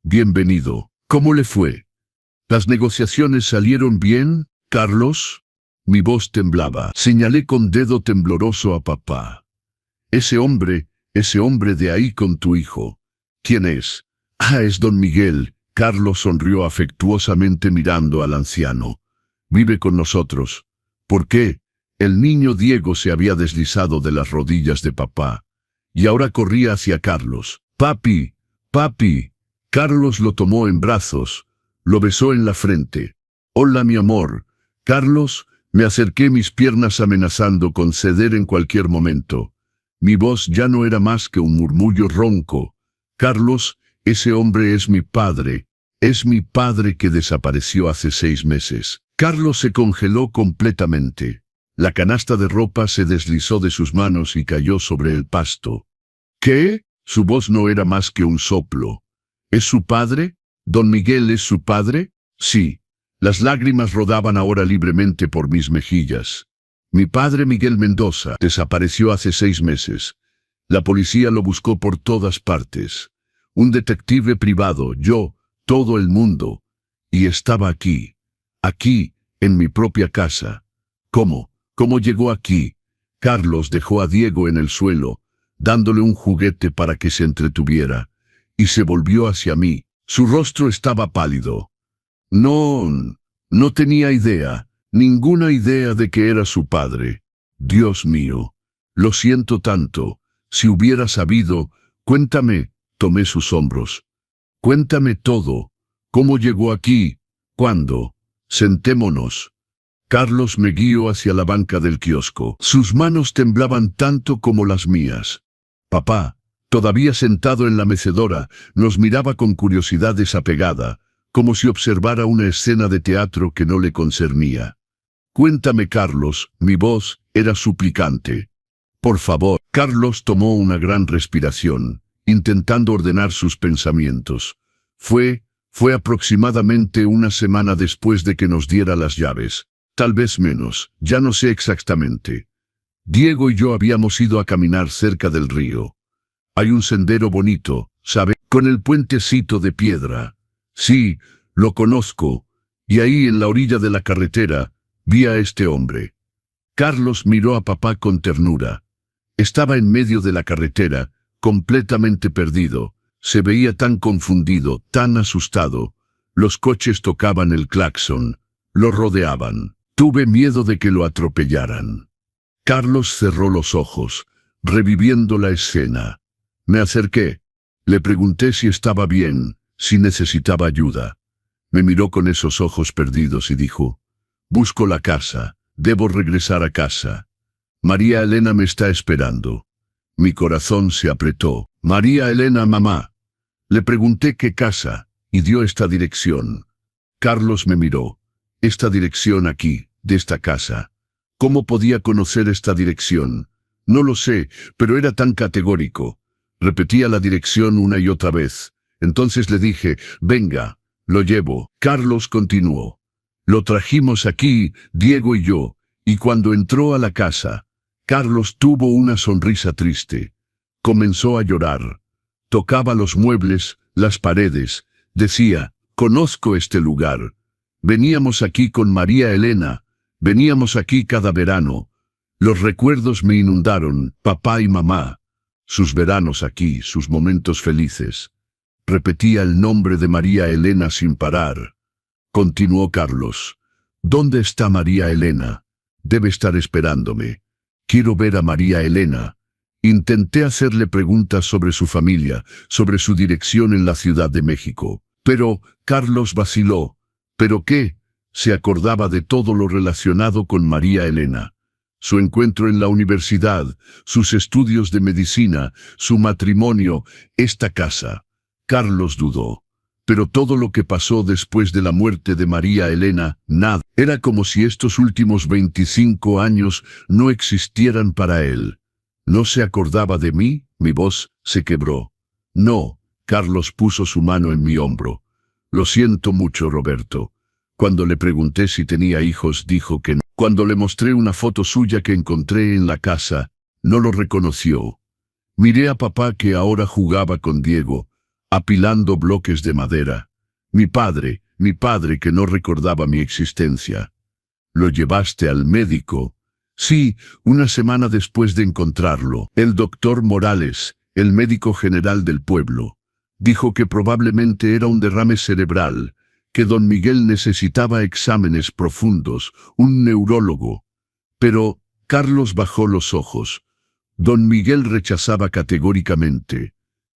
A: Bienvenido. ¿Cómo le fue? ¿Las negociaciones salieron bien, Carlos? Mi voz temblaba. Señalé con dedo tembloroso a papá. Ese hombre de ahí con tu hijo. ¿Quién es? Ah, es don Miguel. Carlos sonrió afectuosamente mirando al anciano. Vive con nosotros. ¿Por qué? El niño Diego se había deslizado de las rodillas de papá, y ahora corría hacia Carlos. Papi, papi. Carlos lo tomó en brazos, lo besó en la frente. Hola, mi amor. Carlos, me acerqué, mis piernas amenazando con ceder en cualquier momento. Mi voz ya no era más que un murmullo ronco. Carlos, ese hombre es mi padre. Es mi padre que desapareció hace 6 meses. Carlos se congeló completamente. La canasta de ropa se deslizó de sus manos y cayó sobre el pasto. ¿Qué? Su voz no era más que un soplo. ¿Es su padre? ¿Don Miguel es su padre? Sí. Las lágrimas rodaban ahora libremente por mis mejillas. Mi padre Miguel Mendoza desapareció hace 6 meses. La policía lo buscó por todas partes. Un detective privado, yo, todo el mundo. Y estaba aquí. Aquí, en mi propia casa. ¿Cómo? ¿Cómo llegó aquí? Carlos dejó a Diego en el suelo, dándole un juguete para que se entretuviera, y se volvió hacia mí. Su rostro estaba pálido. No, no tenía idea, ninguna idea de que era su padre. Dios mío, lo siento tanto. Si hubiera sabido, cuéntame, tomé sus hombros. Cuéntame todo. ¿Cómo llegó aquí? ¿Cuándo? Sentémonos. Carlos me guió hacia la banca del kiosco. Sus manos temblaban tanto como las mías. Papá, todavía sentado en la mecedora, nos miraba con curiosidad desapegada, como si observara una escena de teatro que no le concernía. Cuéntame, Carlos, mi voz era suplicante. Por favor. Carlos tomó una gran respiración, intentando ordenar sus pensamientos. Fue aproximadamente una semana después de que nos diera las llaves. Tal vez menos, ya no sé exactamente. Diego y yo habíamos ido a caminar cerca del río. Hay un sendero bonito, ¿sabe? Con el puentecito de piedra. Sí, lo conozco. Y ahí en la orilla de la carretera, vi a este hombre. Carlos miró a papá con ternura. Estaba en medio de la carretera, completamente perdido. Se veía tan confundido, tan asustado. Los coches tocaban el claxon. Lo rodeaban. Tuve miedo de que lo atropellaran. Carlos cerró los ojos, reviviendo la escena. Me acerqué. Le pregunté si estaba bien, si necesitaba ayuda. Me miró con esos ojos perdidos y dijo: busco la casa, debo regresar a casa. María Elena me está esperando. Mi corazón se apretó. María Elena, mamá. Le pregunté qué casa, y dio esta dirección. Carlos me miró. Esta dirección aquí, de esta casa. ¿Cómo podía conocer esta dirección? No lo sé, pero era tan categórico. Repetía la dirección una y otra vez. Entonces le dije: venga, lo llevo. Carlos continuó. Lo trajimos aquí, Diego y yo, y cuando entró a la casa, Carlos tuvo una sonrisa triste. Comenzó a llorar. Tocaba los muebles, las paredes. Decía: conozco este lugar. Veníamos aquí con María Elena. Veníamos aquí cada verano. Los recuerdos me inundaron, papá y mamá. Sus veranos aquí, sus momentos felices. Repetía el nombre de María Elena sin parar. Continuó Carlos. ¿Dónde está María Elena? Debe estar esperándome. Quiero ver a María Elena. Intenté hacerle preguntas sobre su familia, sobre su dirección en la Ciudad de México. Pero Carlos vaciló. ¿Pero qué? Se acordaba de todo lo relacionado con María Elena. Su encuentro en la universidad, sus estudios de medicina, su matrimonio, esta casa. Carlos dudó. Pero todo lo que pasó después de la muerte de María Elena, nada. Era como si estos últimos 25 años no existieran para él. ¿No se acordaba de mí? Mi voz se quebró. No, Carlos puso su mano en mi hombro. Lo siento mucho, Roberto. Cuando le pregunté si tenía hijos, dijo que no. Cuando le mostré una foto suya que encontré en la casa, no lo reconoció. Miré a papá que ahora jugaba con Diego, apilando bloques de madera. Mi padre que no recordaba mi existencia. ¿Lo llevaste al médico? Sí, una semana después de encontrarlo. El doctor Morales, el médico general del pueblo, dijo que probablemente era un derrame cerebral, que don Miguel necesitaba exámenes profundos, un neurólogo. Pero Carlos bajó los ojos. Don Miguel rechazaba categóricamente.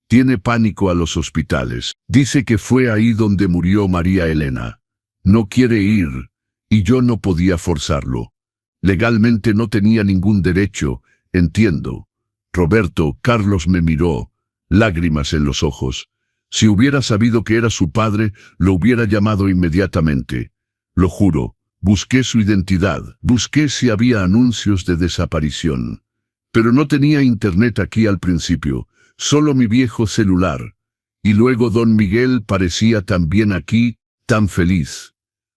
A: Tiene pánico a los hospitales. Dice que fue ahí donde murió María Elena. No quiere ir, y yo no podía forzarlo. Legalmente no tenía ningún derecho, entiendo. Roberto, Carlos me miró, lágrimas en los ojos. Si hubiera sabido que era su padre, lo hubiera llamado inmediatamente. Lo juro, busqué su identidad, busqué si había anuncios de desaparición. Pero no tenía internet aquí al principio. Solo mi viejo celular. Y luego don Miguel parecía también aquí, tan feliz.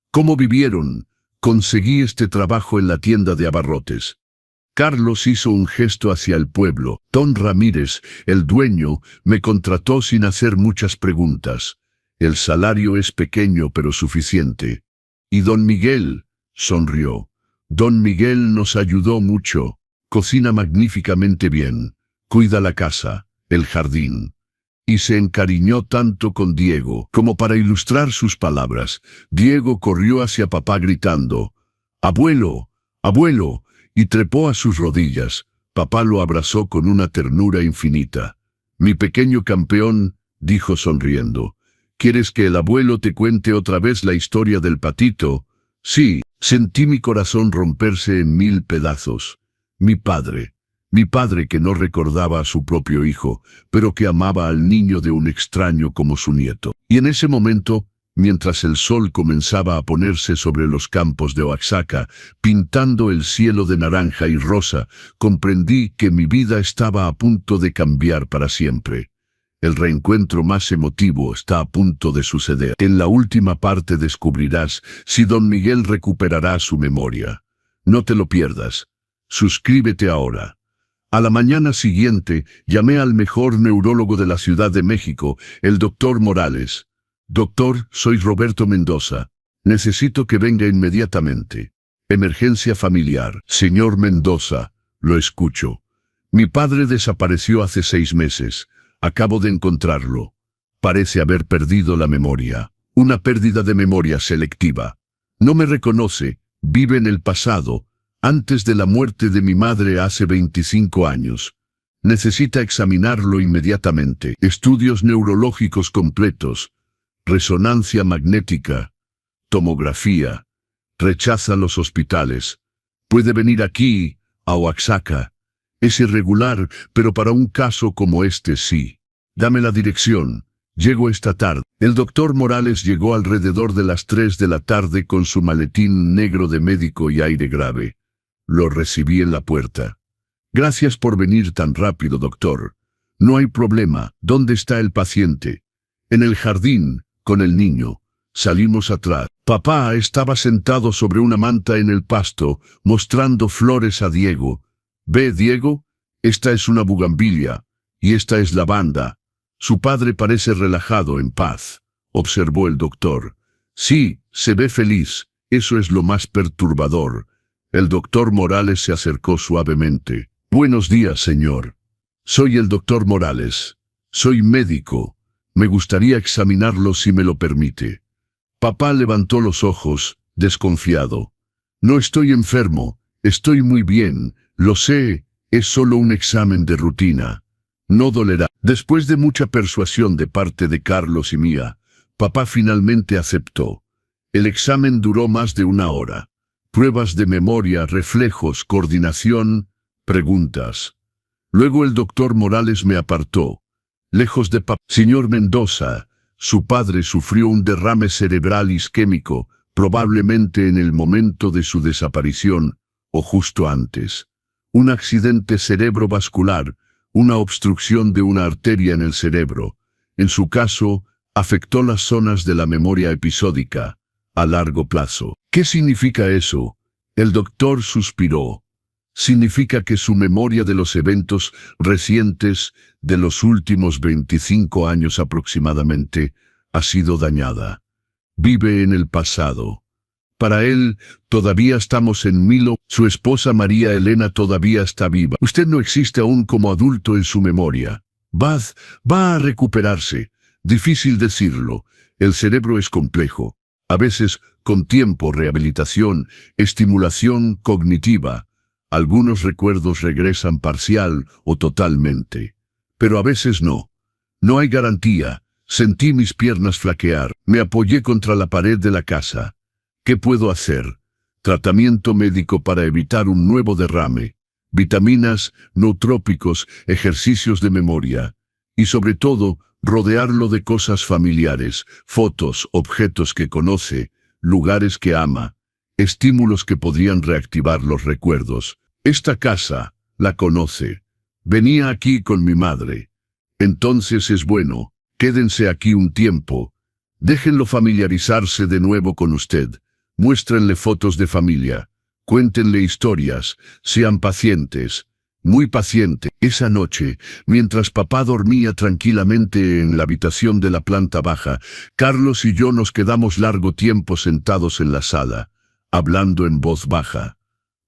A: ¿Cómo vivieron? Conseguí este trabajo en la tienda de abarrotes. Carlos hizo un gesto hacia el pueblo. Don Ramírez, el dueño, me contrató sin hacer muchas preguntas. El salario es pequeño pero suficiente. Y don Miguel, sonrió. Don Miguel nos ayudó mucho. Cocina magníficamente bien. Cuida la casa. El jardín. y se encariñó tanto con Diego. Como para ilustrar sus palabras, Diego corrió hacia papá gritando, «¡Abuelo! ¡Abuelo!», y trepó a sus rodillas. Papá lo abrazó con una ternura infinita. «Mi pequeño campeón», dijo sonriendo, «¿quieres que el abuelo te cuente otra vez la historia del patito?» «Sí». Sentí mi corazón romperse en 1000 pedazos. Mi padre que no recordaba a su propio hijo, pero que amaba al niño de un extraño como su nieto. Y en ese momento, mientras el sol comenzaba a ponerse sobre los campos de Oaxaca, pintando el cielo de naranja y rosa, comprendí que mi vida estaba a punto de cambiar para siempre. El reencuentro más emotivo está a punto de suceder. En la última parte descubrirás si don Miguel recuperará su memoria. No te lo pierdas. Suscríbete ahora. A la mañana siguiente, llamé al mejor neurólogo de la Ciudad de México, el doctor Morales. «Doctor, soy Roberto Mendoza. Necesito que venga inmediatamente. Emergencia familiar». «Señor Mendoza», lo escucho. «Mi padre desapareció hace 6 meses. Acabo de encontrarlo. Parece haber perdido la memoria. Una pérdida de memoria selectiva. No me reconoce, vive en el pasado, antes de la muerte de mi madre hace 25 años. Necesita examinarlo inmediatamente. Estudios neurológicos completos, resonancia magnética, tomografía. Rechaza los hospitales. Puede venir aquí, a Oaxaca. Es irregular, pero para un caso como este sí. Dame la dirección. Llego esta tarde». El doctor Morales llegó alrededor de las 3 de la tarde con su maletín negro de médico y aire grave. Lo recibí en la puerta. «Gracias por venir tan rápido, doctor. No hay problema. ¿Dónde está el paciente?» «En el jardín, con el niño». Salimos atrás. Papá estaba sentado sobre una manta en el pasto, mostrando flores a Diego. «¿Ve, Diego? Esta es una bugambilia, y esta es lavanda. Su padre parece relajado, en paz», observó el doctor. «Sí, se ve feliz. Eso es lo más perturbador». El doctor Morales se acercó suavemente. «Buenos días, señor. Soy el doctor Morales. Soy médico. Me gustaría examinarlo si me lo permite». Papá levantó los ojos, desconfiado. «No estoy enfermo. Estoy muy bien. Lo sé, es solo un examen de rutina. No dolerá». Después de mucha persuasión de parte de Carlos y mía, papá finalmente aceptó. El examen duró más de 1 hora. Pruebas de memoria, reflejos, coordinación, preguntas. Luego el doctor Morales me apartó. Lejos de papá. «Señor Mendoza, su padre sufrió un derrame cerebral isquémico, probablemente en el momento de su desaparición, o justo antes. Un accidente cerebrovascular, una obstrucción de una arteria en el cerebro. En su caso, afectó las zonas de la memoria episódica, a largo plazo». «¿Qué significa eso?». El doctor suspiró. «Significa que su memoria de los eventos recientes de los últimos 25 años aproximadamente ha sido dañada. Vive en el pasado. Para él, todavía estamos en Milo. Su esposa María Elena todavía está viva. Usted no existe aún como adulto en su memoria. Va a recuperarse. Difícil decirlo. El cerebro es complejo. A veces, con tiempo, rehabilitación, estimulación cognitiva. Algunos recuerdos regresan parcial o totalmente. Pero a veces no. No hay garantía. Sentí mis piernas flaquear. Me apoyé contra la pared de la casa. ¿Qué puedo hacer? Tratamiento médico para evitar un nuevo derrame. Vitaminas, nootrópicos, ejercicios de memoria. Y sobre todo, rodearlo de cosas familiares, fotos, objetos que conoce, lugares que ama, estímulos que podrían reactivar los recuerdos. Esta casa, la conoce. Venía aquí con mi madre. Entonces es bueno, quédense aquí un tiempo. Déjenlo familiarizarse de nuevo con usted. Muéstrenle fotos de familia. Cuéntenle historias. Sean pacientes. Muy paciente. Esa noche, mientras papá dormía tranquilamente en la habitación de la planta baja, Carlos y yo nos quedamos largo tiempo sentados en la sala, hablando en voz baja.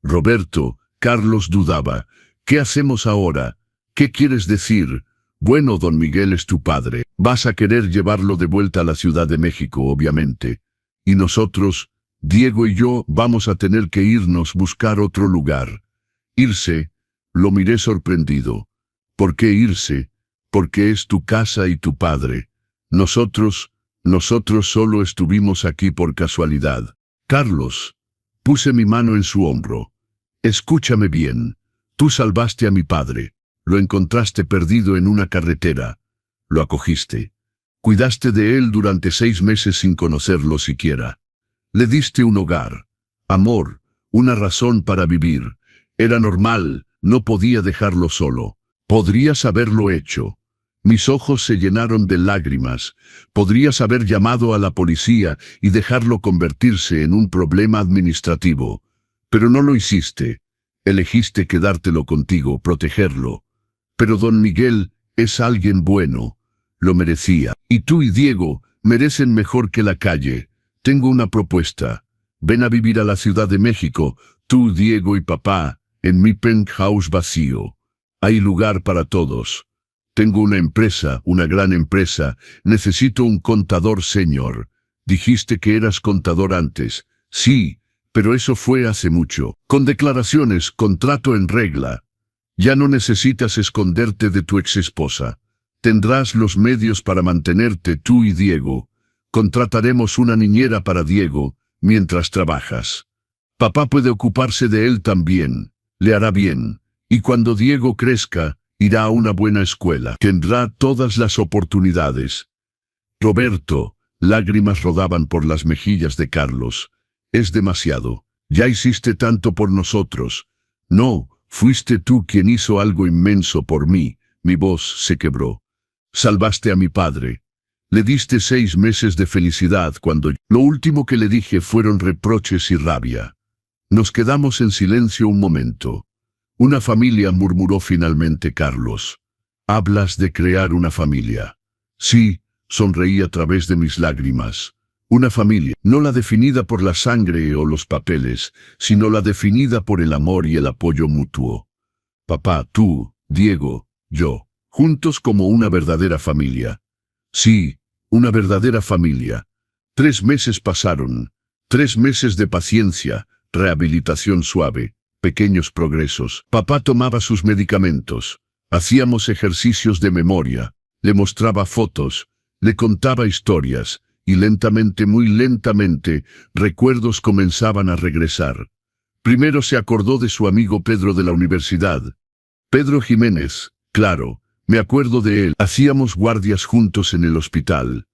A: «Roberto», Carlos dudaba. «¿Qué hacemos ahora? ¿Qué quieres decir? Bueno, don Miguel es tu padre. Vas a querer llevarlo de vuelta a la Ciudad de México, obviamente. Y nosotros, Diego y yo, vamos a tener que irnos buscar otro lugar. Irse, lo miré sorprendido. ¿Por qué irse? Porque es tu casa y tu padre. Nosotros solo estuvimos aquí por casualidad. Carlos, puse mi mano en su hombro. Escúchame bien. Tú salvaste a mi padre. Lo encontraste perdido en una carretera. Lo acogiste. Cuidaste de él durante 6 meses sin conocerlo siquiera. Le diste un hogar, amor, una razón para vivir. Era normal, no podía dejarlo solo. Podrías haberlo hecho. Mis ojos se llenaron de lágrimas. Podrías haber llamado a la policía y dejarlo convertirse en un problema administrativo. Pero no lo hiciste. Elegiste quedártelo contigo, protegerlo. Pero don Miguel es alguien bueno. Lo merecía. Y tú y Diego merecen mejor que la calle. Tengo una propuesta. Ven a vivir a la Ciudad de México, tú, Diego y papá, en mi penthouse vacío. Hay lugar para todos. Tengo una empresa, una gran empresa. Necesito un contador senior. Dijiste que eras contador antes. Sí, pero eso fue hace mucho. Con declaraciones, contrato en regla. Ya no necesitas esconderte de tu exesposa. Tendrás los medios para mantenerte tú y Diego. Contrataremos una niñera para Diego mientras trabajas. Papá puede ocuparse de él también. Le hará bien. Y cuando Diego crezca, irá a una buena escuela. Tendrá todas las oportunidades. Roberto, lágrimas rodaban por las mejillas de Carlos. Es demasiado. Ya hiciste tanto por nosotros. No, fuiste tú quien hizo algo inmenso por mí. Mi voz se quebró. Salvaste a mi padre. Le diste 6 meses de felicidad cuando lo último que le dije fueron reproches y rabia. Nos quedamos en silencio un momento. Una familia, murmuró finalmente Carlos. Hablas de crear una familia. Sí, sonreí a través de mis lágrimas. Una familia, no la definida por la sangre o los papeles, sino la definida por el amor y el apoyo mutuo. Papá, tú, Diego, yo, juntos como una verdadera familia. Sí, una verdadera familia. 3 meses pasaron. 3 meses de paciencia, rehabilitación suave, pequeños progresos. Papá tomaba sus medicamentos. Hacíamos ejercicios de memoria. Le mostraba fotos. Le contaba historias. Y lentamente, muy lentamente, recuerdos comenzaban a regresar. Primero se acordó de su amigo Pedro de la universidad. Pedro Jiménez, claro, me acuerdo de él. Hacíamos guardias juntos en el hospital.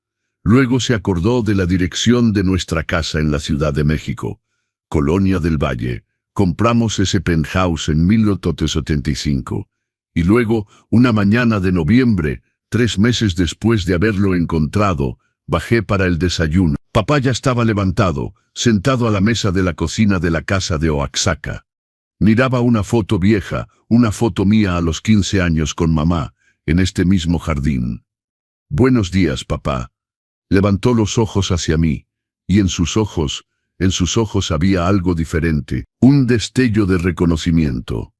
A: Luego se acordó de la dirección de nuestra casa en la Ciudad de México, Colonia del Valle. Compramos ese penthouse en 1875. Y luego, una mañana de noviembre, 3 meses después de haberlo encontrado, bajé para el desayuno. Papá ya estaba levantado, sentado a la mesa de la cocina de la casa de Oaxaca. Miraba una foto vieja, una foto mía a los 15 años con mamá, en este mismo jardín. Buenos días, papá. Levantó los ojos hacia mí, y en sus ojos había algo diferente, un destello de reconocimiento.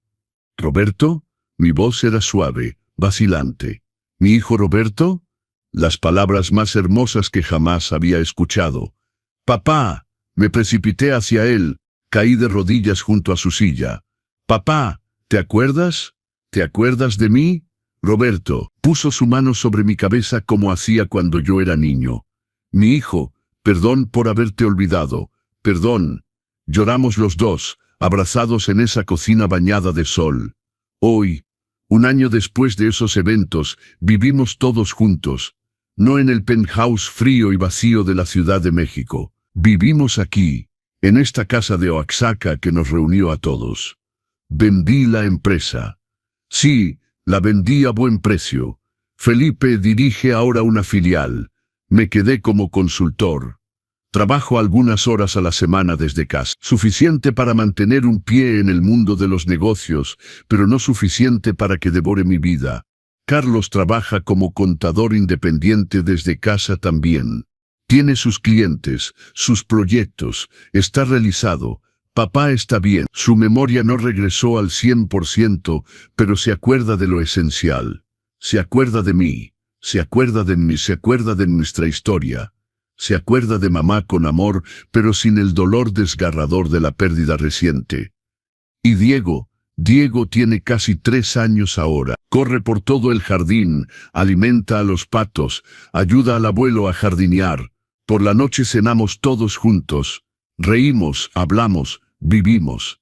A: ¿Roberto? Mi voz era suave, vacilante. ¿Mi hijo Roberto? Las palabras más hermosas que jamás había escuchado. Papá, me precipité hacia él, caí de rodillas junto a su silla. Papá, ¿te acuerdas? ¿Te acuerdas de mí? Roberto puso su mano sobre mi cabeza como hacía cuando yo era niño. Mi hijo, perdón por haberte olvidado, perdón. Lloramos los dos, abrazados en esa cocina bañada de sol. Hoy, 1 año después de esos eventos, vivimos todos juntos. No en el penthouse frío y vacío de la Ciudad de México. Vivimos aquí, en esta casa de Oaxaca que nos reunió a todos. Vendí la empresa. Sí, la vendí a buen precio. Felipe dirige ahora una filial. Me quedé como consultor. Trabajo algunas horas a la semana desde casa. Suficiente para mantener un pie en el mundo de los negocios, pero no suficiente para que devore mi vida. Carlos trabaja como contador independiente desde casa también. Tiene sus clientes, sus proyectos, está realizado. Papá está bien. Su memoria no regresó al 100%, pero se acuerda de lo esencial. Se acuerda de mí, se acuerda de mí, se acuerda de nuestra historia. Se acuerda de mamá con amor, pero sin el dolor desgarrador de la pérdida reciente. Y Diego tiene casi 3 años ahora. Corre por todo el jardín, alimenta a los patos, ayuda al abuelo a jardinear. Por la noche cenamos todos juntos. Reímos, hablamos, vivimos.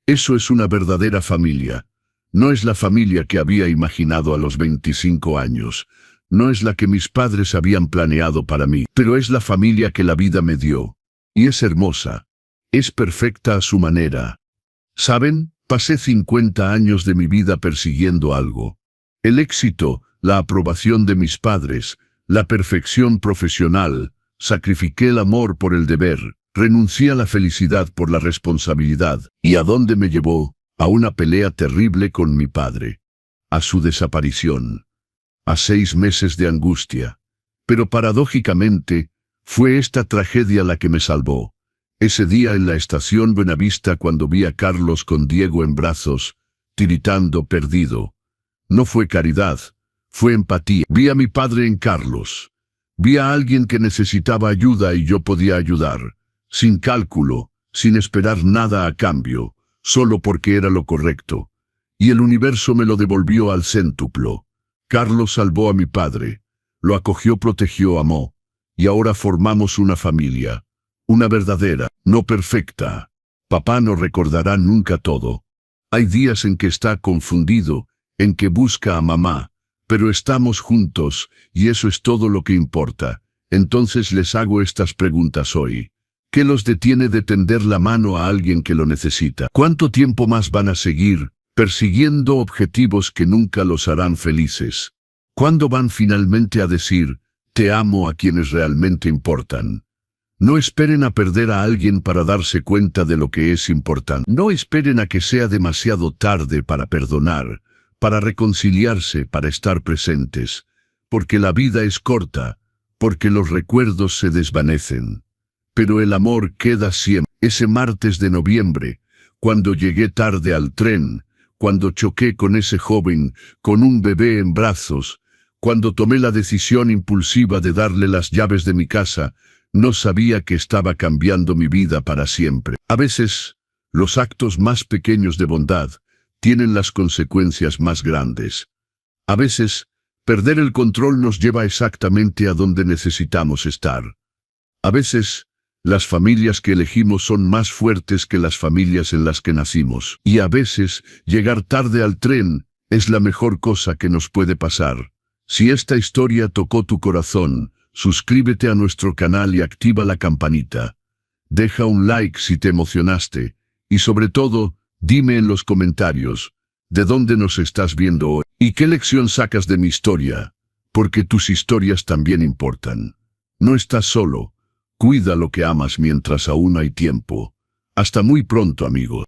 A: Eso es una verdadera familia. No es la familia que había imaginado a los 25 años. No es la que mis padres habían planeado para mí, pero es la familia que la vida me dio. Y es hermosa. Es perfecta a su manera. ¿Saben? Pasé 50 años de mi vida persiguiendo algo. El éxito, la aprobación de mis padres, la perfección profesional. Sacrifiqué el amor por el deber, renuncié a la felicidad por la responsabilidad. ¿Y a dónde me llevó? A una pelea terrible con mi padre. A su desaparición. A 6 meses de angustia. Pero paradójicamente, fue esta tragedia la que me salvó. Ese día en la estación Buenavista cuando vi a Carlos con Diego en brazos, tiritando perdido. No fue caridad, fue empatía. Vi a mi padre en Carlos. Vi a alguien que necesitaba ayuda y yo podía ayudar. Sin cálculo, sin esperar nada a cambio, solo porque era lo correcto. Y el universo me lo devolvió al céntuplo. Carlos salvó a mi padre, lo acogió, protegió, amó, y ahora formamos una familia, una verdadera, no perfecta. Papá no recordará nunca todo. Hay días en que está confundido, en que busca a mamá, pero estamos juntos, y eso es todo lo que importa. Entonces les hago estas preguntas hoy. ¿Qué los detiene de tender la mano a alguien que lo necesita? ¿Cuánto tiempo más van a seguir persiguiendo objetivos que nunca los harán felices? ¿Cuándo van finalmente a decir, te amo a quienes realmente importan? No esperen a perder a alguien para darse cuenta de lo que es importante. No esperen a que sea demasiado tarde para perdonar, para reconciliarse, para estar presentes. Porque la vida es corta, porque los recuerdos se desvanecen. Pero el amor queda siempre. Ese martes de noviembre, cuando llegué tarde al tren, cuando choqué con ese joven, con un bebé en brazos, cuando tomé la decisión impulsiva de darle las llaves de mi casa, no sabía que estaba cambiando mi vida para siempre. A veces, los actos más pequeños de bondad tienen las consecuencias más grandes. A veces, perder el control nos lleva exactamente a donde necesitamos estar. A veces, las familias que elegimos son más fuertes que las familias en las que nacimos. Y a veces, llegar tarde al tren es la mejor cosa que nos puede pasar. Si esta historia tocó tu corazón, suscríbete a nuestro canal y activa la campanita. Deja un like si te emocionaste. Y sobre todo, dime en los comentarios, ¿de dónde nos estás viendo hoy? ¿Y qué lección sacas de mi historia? Porque tus historias también importan. No estás solo. Cuida lo que amas mientras aún hay tiempo. Hasta muy pronto, amigo.